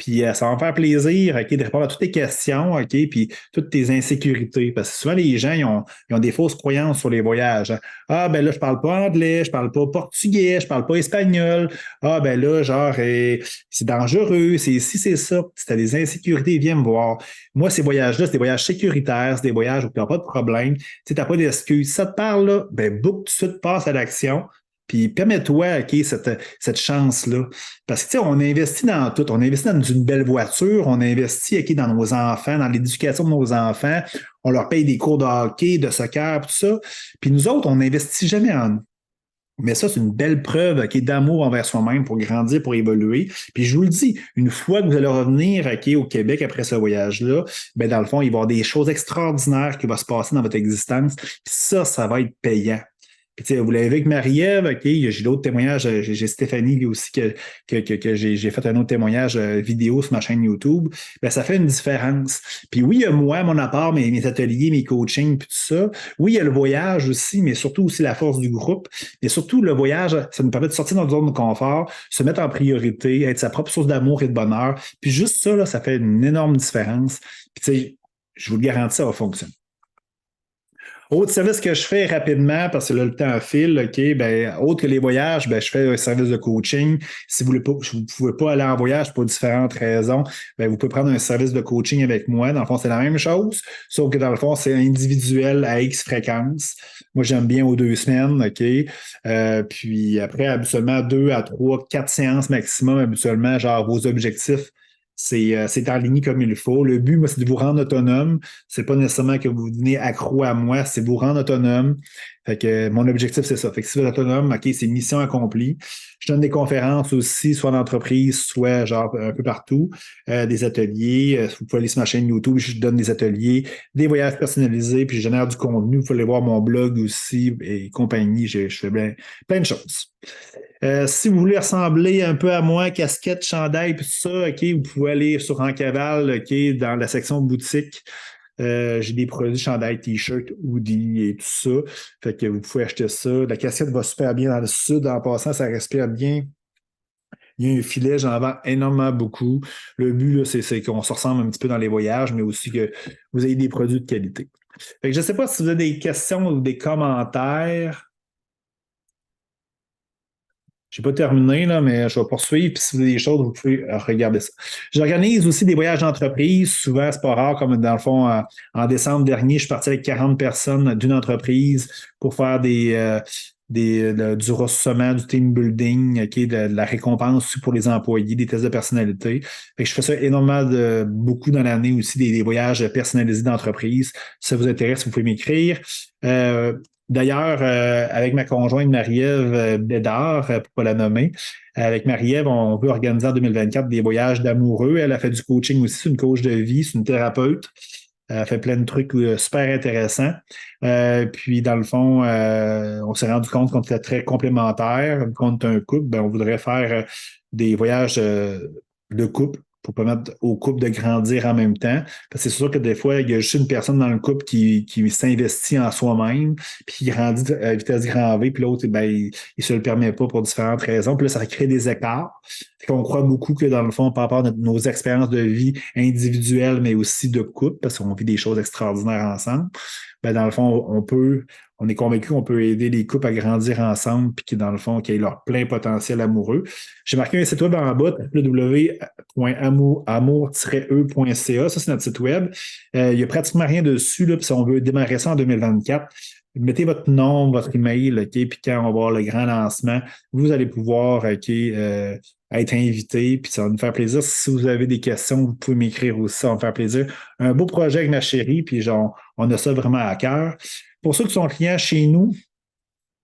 A: Puis ça va me faire plaisir, OK, de répondre à toutes tes questions, OK, puis toutes tes insécurités. Parce que souvent, les gens, ils ont des fausses croyances sur les voyages. Hein. Ah, ben là, je parle pas anglais, je parle pas portugais, je parle pas espagnol. Ah, ben là, genre, c'est dangereux, c'est si c'est ça. Si tu as des insécurités, viens me voir. Moi, ces voyages-là, c'est des voyages sécuritaires, c'est des voyages où tu n'as pas de problème. Tu n'as pas d'excuses. Si ça te parle, là, ben, book tout de suite, passe à l'action. Puis permets-toi, OK, cette chance-là. Parce que, tu sais, on investit dans tout. On investit dans une belle voiture, on investit, OK, dans nos enfants, dans l'éducation de nos enfants. On leur paye des cours de hockey, de soccer, tout ça. Puis nous autres, on n'investit jamais en nous. Mais ça, c'est une belle preuve, OK, d'amour envers soi-même pour grandir, pour évoluer. Puis je vous le dis, une fois que vous allez revenir, OK, au Québec après ce voyage-là, ben dans le fond, il va y avoir des choses extraordinaires qui vont se passer dans votre existence. Puis ça va être payant. Puis, vous l'avez vu avec Marie-Ève, OK, j'ai d'autres témoignages, j'ai Stéphanie aussi que j'ai fait un autre témoignage vidéo sur ma chaîne YouTube. Ben, ça fait une différence. Puis oui, il y a moi, mon apport, mes ateliers, mes coachings, puis tout ça. Oui, il y a le voyage aussi, mais surtout aussi la force du groupe. Et surtout, le voyage, ça nous permet de sortir de notre zone de confort, se mettre en priorité, être sa propre source d'amour et de bonheur. Puis juste ça, là, ça fait une énorme différence. Puis tu sais, je vous le garantis, ça va fonctionner. Autre service que je fais rapidement, parce que là, le temps file, OK, ben, autre que les voyages, ben, je fais un service de coaching. Si vous ne pouvez pas aller en voyage pour différentes raisons, ben, vous pouvez prendre un service de coaching avec moi. Dans le fond, c'est la même chose, sauf que dans le fond, c'est individuel à X fréquence. Moi, j'aime bien aux 2 semaines, OK? Puis après, habituellement, 2 à 3, 4 séances maximum, habituellement, genre vos objectifs. C'est en ligne comme il faut. Le but, moi, c'est de vous rendre autonome. C'est pas nécessairement que vous devenez accro à moi, c'est vous rendre autonome. Fait que mon objectif, c'est ça. Fait que si vous êtes autonome, OK, c'est mission accomplie. Je donne des conférences aussi, soit d'entreprise, soit genre un peu partout, des ateliers. Vous pouvez aller sur ma chaîne YouTube, je donne des ateliers, des voyages personnalisés, puis je génère du contenu. Vous pouvez aller voir mon blog aussi et compagnie. Je fais plein de choses. Si vous voulez ressembler un peu à moi, casquette, chandail, puis tout ça, OK, vous pouvez aller sur Encaval, OK, dans la section boutique. J'ai des produits chandail, t-shirt, hoodie et tout ça. Fait que vous pouvez acheter ça. La casquette va super bien dans le sud. En passant, ça respire bien. Il y a un filet, j'en vends énormément beaucoup. Le but, là, c'est qu'on se ressemble un petit peu dans les voyages, mais aussi que vous ayez des produits de qualité. Fait que je ne sais pas si vous avez des questions ou des commentaires. Je n'ai pas terminé, là, mais je vais poursuivre. Puis si vous avez des choses, vous pouvez regarder ça. J'organise aussi des voyages d'entreprise. Souvent, c'est pas rare, comme dans le fond, en décembre dernier, je suis parti avec 40 personnes d'une entreprise pour faire du ressourcement, du team building, okay, de la récompense aussi pour les employés, des tests de personnalité. Fait que je fais ça énormément beaucoup dans l'année aussi, des voyages personnalisés d'entreprise. Si ça vous intéresse, vous pouvez m'écrire. D'ailleurs, avec ma conjointe Marie-Ève Bédard, pour ne pas la nommer, avec Marie-Ève, on veut organiser en 2024 des voyages d'amoureux. Elle a fait du coaching aussi, c'est une coach de vie, c'est une thérapeute. Elle fait plein de trucs super intéressants. Puis, dans le fond, on s'est rendu compte qu'on était très complémentaires. Quand on est un couple, ben, on voudrait faire des voyages de couple pour permettre au couple de grandir en même temps. Parce que c'est sûr que des fois, il y a juste une personne dans le couple qui s'investit en soi-même, puis qui grandit à vitesse grand V, puis l'autre, ben, il ne se le permet pas pour différentes raisons. Puis là, ça crée des écarts. On croit beaucoup que dans le fond, par rapport à nos expériences de vie individuelles, mais aussi de couple, parce qu'on vit des choses extraordinaires ensemble, ben, dans le fond, on est convaincu qu'on peut aider les couples à grandir ensemble, puis dans le fond, qu'ils aient leur plein potentiel amoureux. J'ai marqué un site web en bas, www.amour-e.ca. Ça, c'est notre site web. Il n'y a pratiquement rien dessus, là, puis si on veut démarrer ça en 2024, mettez votre nom, votre email, OK, puis quand on va avoir le grand lancement, vous allez pouvoir, OK, être invité, puis ça va nous faire plaisir. Si vous avez des questions, vous pouvez m'écrire aussi, ça va me faire plaisir. Un beau projet avec ma chérie, puis genre, on a ça vraiment à cœur. Pour ceux qui sont clients chez nous,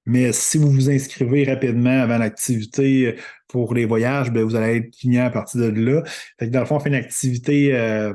A: mais si vous vous inscrivez rapidement avant l'activité pour les voyages, bien, vous allez être client à partir de là. Fait que dans le fond, on fait une activité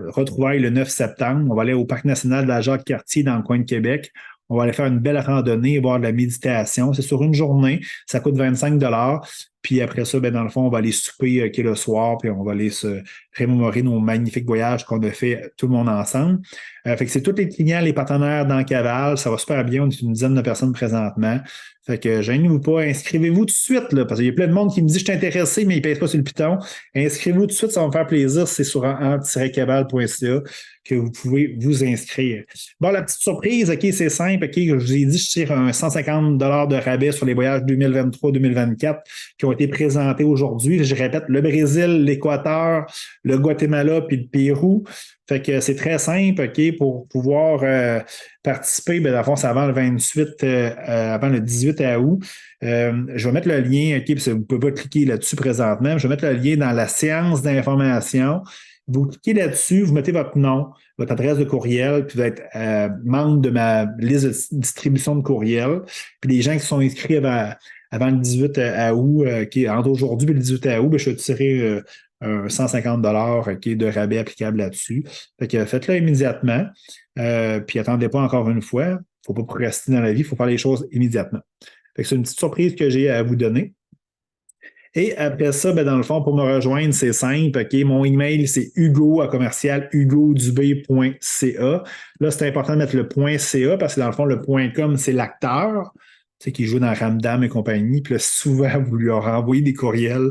A: retrouvailles le 9 septembre. On va aller au Parc national de la Jacques-Cartier dans le coin de Québec. On va aller faire une belle randonnée, voir de la méditation. C'est sur une journée. Ça coûte 25 $. Puis après ça, ben, dans le fond, on va aller souper le soir, puis on va aller se remémorer nos magnifiques voyages qu'on a fait tout le monde ensemble. Fait que c'est tous les clients, les partenaires d'Encaval. Ça va super bien. On est une dizaine de personnes présentement. Fait que gênez-vous pas, inscrivez-vous tout de suite, là, parce qu'il y a plein de monde qui me dit je suis intéressé, mais ils ne pèsent pas sur le piton. Inscrivez-vous tout de suite, ça va me faire plaisir. C'est sur ant-cabal.ca que vous pouvez vous inscrire. Bon, la petite surprise, OK, c'est simple. OK, je vous ai dit, je tire un 150 de rabais sur les voyages 2023-2024 qui ont été présentés aujourd'hui. Je répète, le Brésil, l'Équateur, le Guatemala puis le Pérou. Fait que c'est très simple, OK, pour pouvoir participer. Dans le fond, c'est avant le 28, avant le 18 août. Je vais mettre le lien, OK, parce que vous ne pouvez pas cliquer là-dessus présentement. Je vais mettre le lien dans la séance d'information. Vous cliquez là-dessus, vous mettez votre nom, votre adresse de courriel, puis vous êtes membre de ma liste de distribution de courriel. Puis les gens qui sont inscrits avant le 18 août, entre aujourd'hui et le 18 août, bien, je vais tirer un 150 de rabais applicable là-dessus. Fait que faites-le immédiatement. Puis attendez pas encore une fois. Il ne faut pas procrastiner dans la vie, il faut faire les choses immédiatement. Fait que c'est une petite surprise que j'ai à vous donner. Et après ça, dans le fond, pour me rejoindre, c'est simple. OK? Mon email, c'est hugo@hugodubé.ca. Là, c'est important de mettre le .ca parce que dans le fond, le .com, c'est l'acteur qui joue dans Ramdam et compagnie. Puis là, souvent, vous lui aurez envoyé des courriels.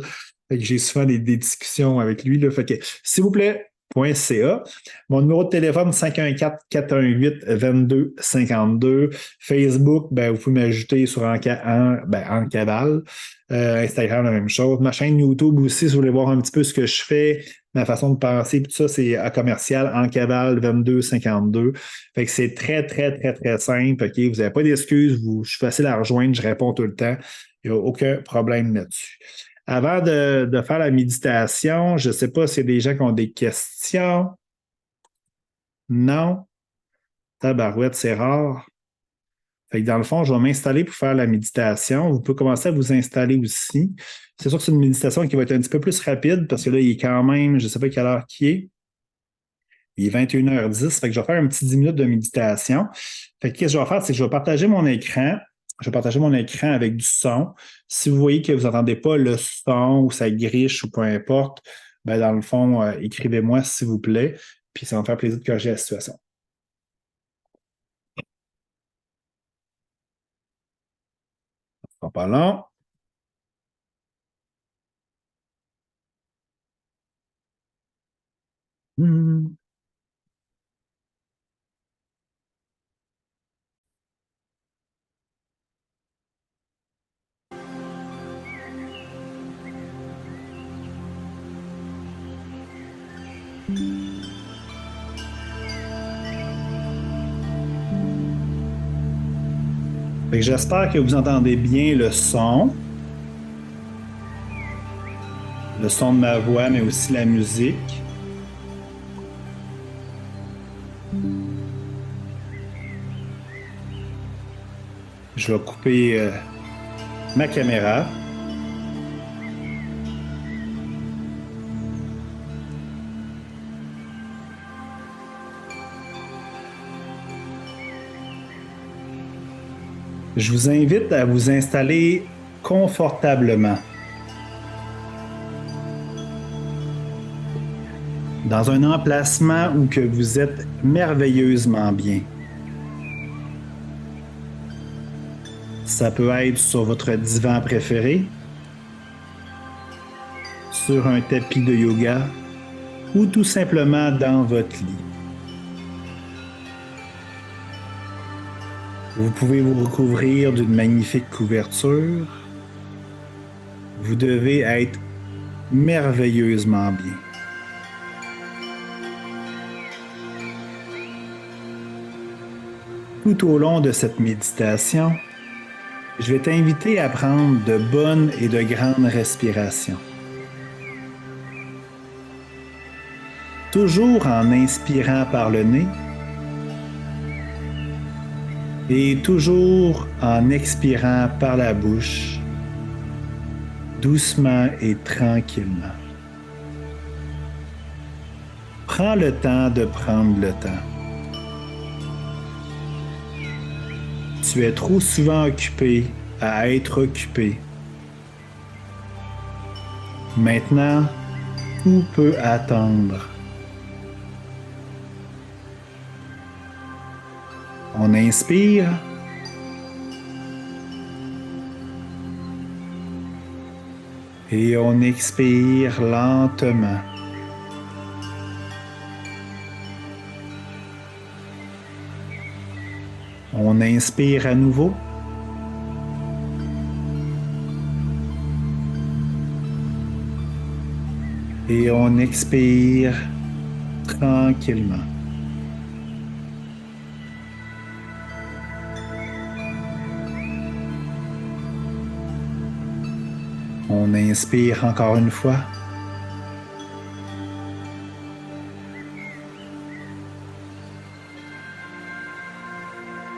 A: Fait que j'ai souvent des discussions avec lui. Là. Fait que, s'il vous plaît, .ca. Mon numéro de téléphone, 514-418-2252. Facebook, vous pouvez m'ajouter sur Ancabal. Instagram, la même chose. Ma chaîne YouTube aussi, si vous voulez voir un petit peu ce que je fais, ma façon de penser, tout ça, c'est à commercial Ancabal 2252. Fait que c'est très, très, très, très simple. OK? Vous n'avez pas d'excuses. Je suis facile à rejoindre, je réponds tout le temps. Il n'y a aucun problème là-dessus. Avant de faire la méditation, je ne sais pas s'il y a des gens qui ont des questions. Non? Tabarouette, c'est rare. Fait que dans le fond, je vais m'installer pour faire la méditation. Vous pouvez commencer à vous installer aussi. C'est sûr que c'est une méditation qui va être un petit peu plus rapide parce que là, il est quand même, je ne sais pas quelle heure qui est. Il est 21h10. Fait que je vais faire un petit 10 minutes de méditation. Fait que qu'est-ce que je vais faire, c'est que je vais partager mon écran. Je vais partager mon écran avec du son. Si vous voyez que vous n'entendez pas le son ou ça griche ou peu importe, dans le fond, écrivez-moi s'il vous plaît. Puis ça va me faire plaisir de corriger la situation. Ça sera pas long. J'espère que vous entendez bien le son de ma voix, mais aussi la musique. Je vais couper ma caméra. Je vous invite à vous installer confortablement dans un emplacement où que vous êtes merveilleusement bien. Ça peut être sur votre divan préféré, sur un tapis de yoga ou tout simplement dans votre lit. Vous pouvez vous recouvrir d'une magnifique couverture. Vous devez être merveilleusement bien. Tout au long de cette méditation, je vais t'inviter à prendre de bonnes et de grandes respirations. Toujours en inspirant par le nez et toujours en expirant par la bouche, doucement et tranquillement. Prends le temps de prendre le temps. Tu es trop souvent occupé à être occupé. Maintenant, tout peut attendre. On inspire Et on expire lentement. On inspire à nouveau. Et on expire tranquillement. On inspire encore une fois.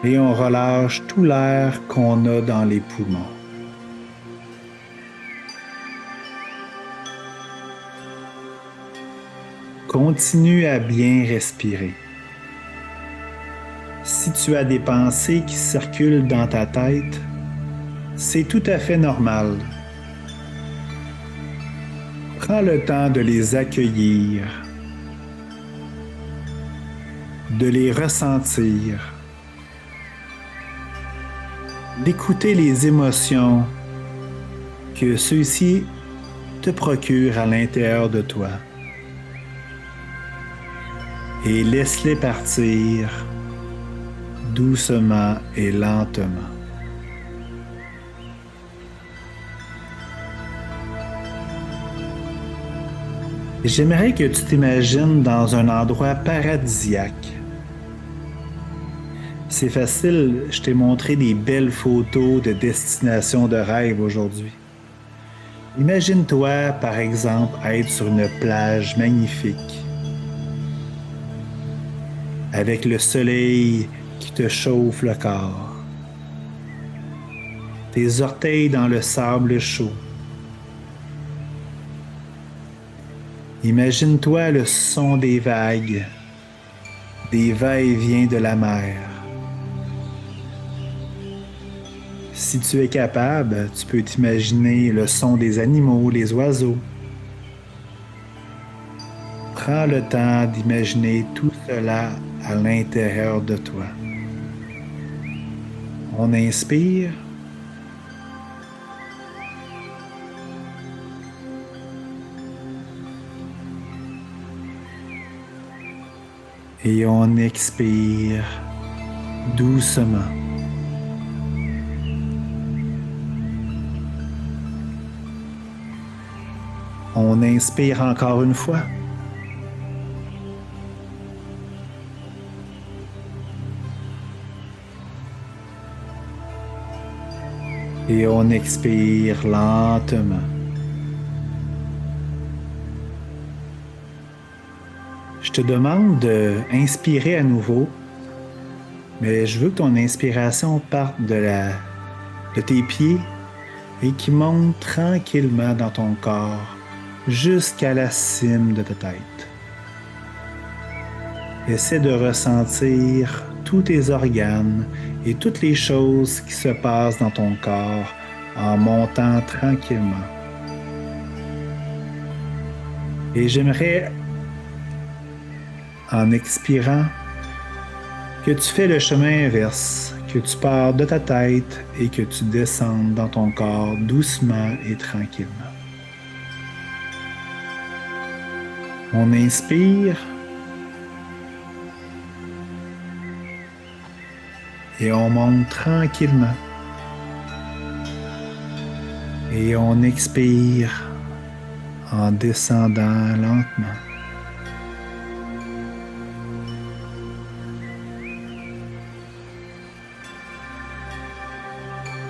A: Et on relâche tout l'air qu'on a dans les poumons. Continue à bien respirer. Si tu as des pensées qui circulent dans ta tête, c'est tout à fait normal. Prends le temps de les accueillir, de les ressentir, d'écouter les émotions que ceux-ci te procurent à l'intérieur de toi. Et laisse-les partir doucement et lentement. J'aimerais que tu t'imagines dans un endroit paradisiaque. C'est facile, je t'ai montré des belles photos de destinations de rêve aujourd'hui. Imagine-toi, par exemple, être sur une plage magnifique, avec le soleil qui te chauffe le corps, tes orteils dans le sable chaud. Imagine-toi le son des vagues, des va-et-vient de la mer. Si tu es capable, tu peux t'imaginer le son des animaux, les oiseaux. Prends le temps d'imaginer tout cela à l'intérieur de toi. On inspire. Et on expire doucement. On inspire encore une fois. Et on expire lentement. Je te demande d'inspirer à nouveau, mais je veux que ton inspiration parte de tes pieds et qui monte tranquillement dans ton corps jusqu'à la cime de ta tête. Essaie de ressentir tous tes organes et toutes les choses qui se passent dans ton corps en montant tranquillement. Et j'aimerais, en expirant, que tu fais le chemin inverse, que tu pars de ta tête et que tu descendes dans ton corps doucement et tranquillement. On inspire et on monte tranquillement. Et on expire en descendant lentement.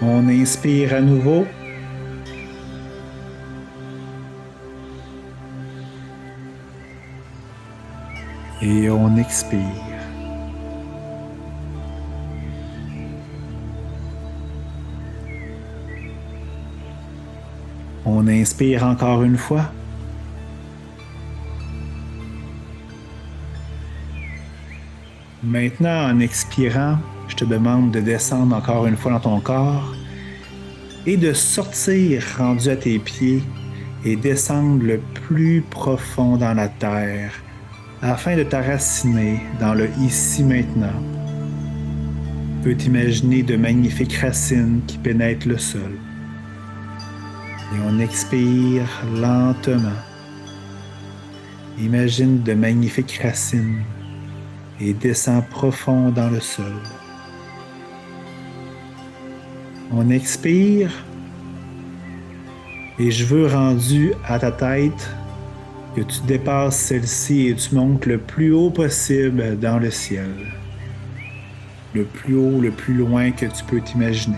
A: On inspire à nouveau. Et on expire. On inspire encore une fois. Maintenant, en expirant, je te demande de descendre encore une fois dans ton corps et de sortir rendu à tes pieds et descendre le plus profond dans la terre afin de t'enraciner dans le ici maintenant. Tu peux t'imaginer de magnifiques racines qui pénètrent le sol. Et on expire lentement. Imagine de magnifiques racines et descend profond dans le sol. On expire et je veux rendu à ta tête que tu dépasses celle-ci et tu montes le plus haut possible dans le ciel. Le plus haut, le plus loin que tu peux t'imaginer.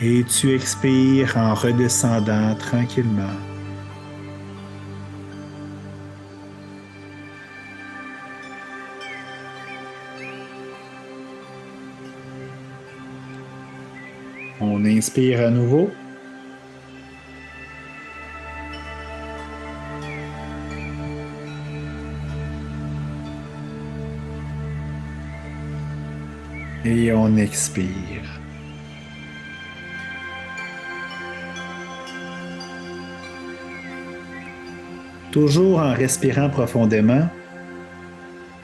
A: Et tu expires en redescendant tranquillement. On inspire à nouveau. Et on expire. Toujours en respirant profondément,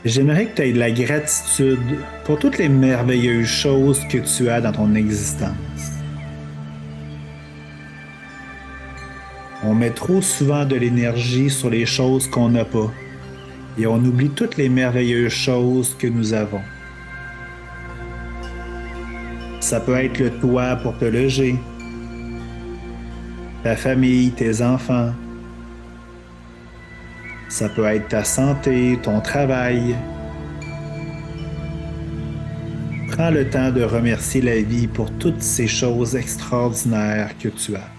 A: j'aimerais que tu aies de la gratitude pour toutes les merveilleuses choses que tu as dans ton existence. On met trop souvent de l'énergie sur les choses qu'on n'a pas et on oublie toutes les merveilleuses choses que nous avons. Ça peut être le toit pour te loger, ta famille, tes enfants. Ça peut être ta santé, ton travail. Prends le temps de remercier la vie pour toutes ces choses extraordinaires que tu as.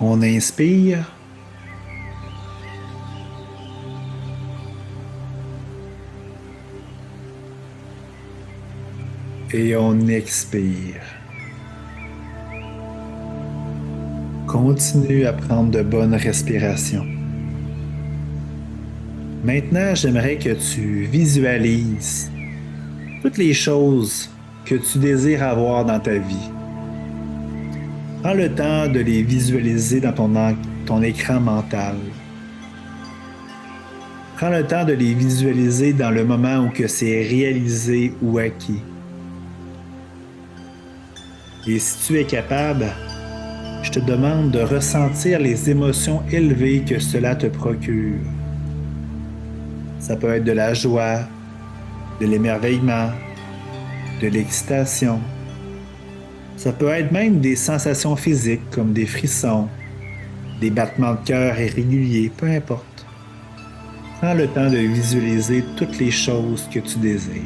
A: On inspire. Et on expire. Continue à prendre de bonnes respirations. Maintenant, j'aimerais que tu visualises toutes les choses que tu désires avoir dans ta vie. Prends le temps de les visualiser dans ton écran mental. Prends le temps de les visualiser dans le moment où que c'est réalisé ou acquis. Et si tu es capable, je te demande de ressentir les émotions élevées que cela te procure. Ça peut être de la joie, de l'émerveillement, de l'excitation. Ça peut être même des sensations physiques comme des frissons, des battements de cœur irréguliers, peu importe. Prends le temps de visualiser toutes les choses que tu désires.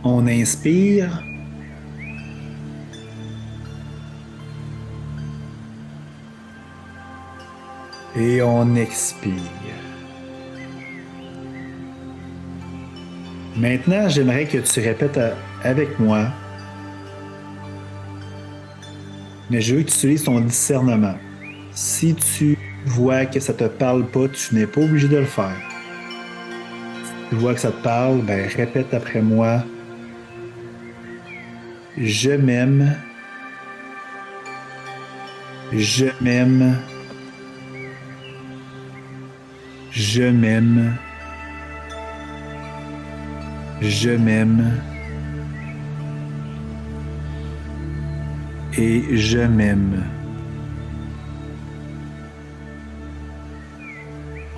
A: On inspire. Et on expire. Maintenant, j'aimerais que tu répètes avec moi, mais je veux que tu utilises ton discernement. Si tu vois que ça ne te parle pas, tu n'es pas obligé de le faire. Si tu vois que ça te parle, ben répète après moi. Je m'aime. Je m'aime. Je m'aime. Je m'aime. Et je m'aime.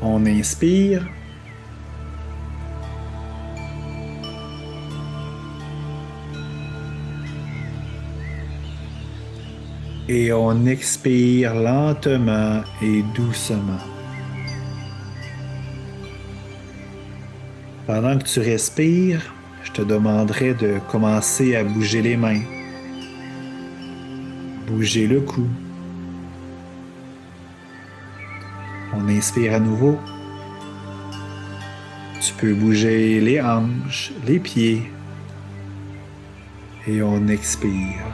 A: On inspire. Et on expire lentement et doucement. Pendant que tu respires, je te demanderai de commencer à bouger les mains, bouger le cou, On inspire à nouveau. Tu peux bouger les hanches, les pieds. Et on expire.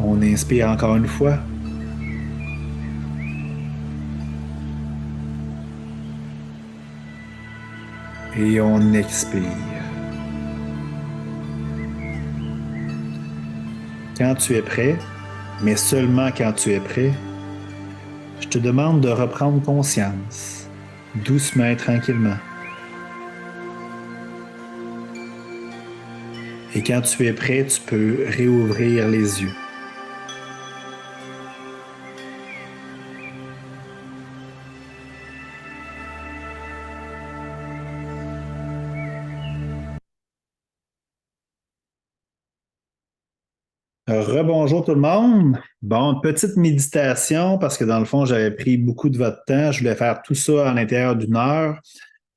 A: On inspire encore une fois. Et on expire. Quand tu es prêt, mais seulement quand tu es prêt, je te demande de reprendre conscience, doucement et tranquillement. Et quand tu es prêt, tu peux réouvrir les yeux. Rebonjour tout le monde. Bon, petite méditation parce que dans le fond, j'avais pris beaucoup de votre temps. Je voulais faire tout ça à l'intérieur d'une heure.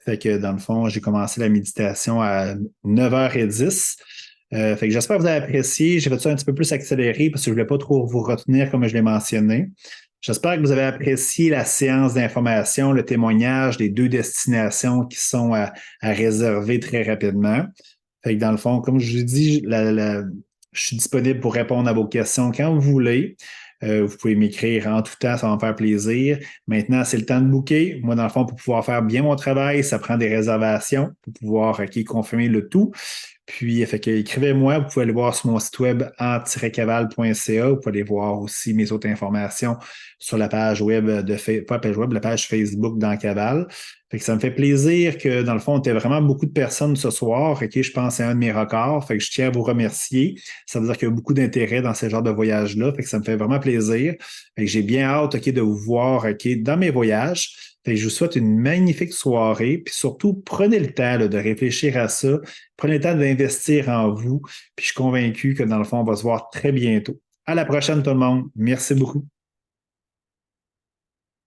A: Fait que dans le fond, j'ai commencé la méditation à 9h10. Fait que j'espère que vous avez apprécié. J'ai fait ça un petit peu plus accéléré parce que je ne voulais pas trop vous retenir comme je l'ai mentionné. J'espère que vous avez apprécié la séance d'information, le témoignage des 2 destinations qui sont à réserver très rapidement. Fait que dans le fond, comme je vous dis, je suis disponible pour répondre à vos questions quand vous voulez. Vous pouvez m'écrire en tout temps, ça va me faire plaisir. Maintenant, c'est le temps de booker. Moi, dans le fond, pour pouvoir faire bien mon travail, ça prend des réservations pour pouvoir confirmer le tout. Puis, fait que, écrivez-moi, vous pouvez aller voir sur mon site web en-caval.ca. Vous pouvez aller voir aussi mes autres informations sur la page web pas la page web, la page Facebook d'En-Caval. Fait que ça me fait plaisir que, dans le fond, on était vraiment beaucoup de personnes ce soir. Je pense que c'est un de mes records. Fait que je tiens à vous remercier. Ça veut dire qu'il y a beaucoup d'intérêt dans ce genre de voyage-là. Fait que ça me fait vraiment plaisir. Fait que j'ai bien hâte, de vous voir, dans mes voyages. Fait que je vous souhaite une magnifique soirée. Puis surtout, prenez le temps, de réfléchir à ça. Prenez le temps d'investir en vous. Puis je suis convaincu que, dans le fond, on va se voir très bientôt. À la prochaine, tout le monde. Merci beaucoup.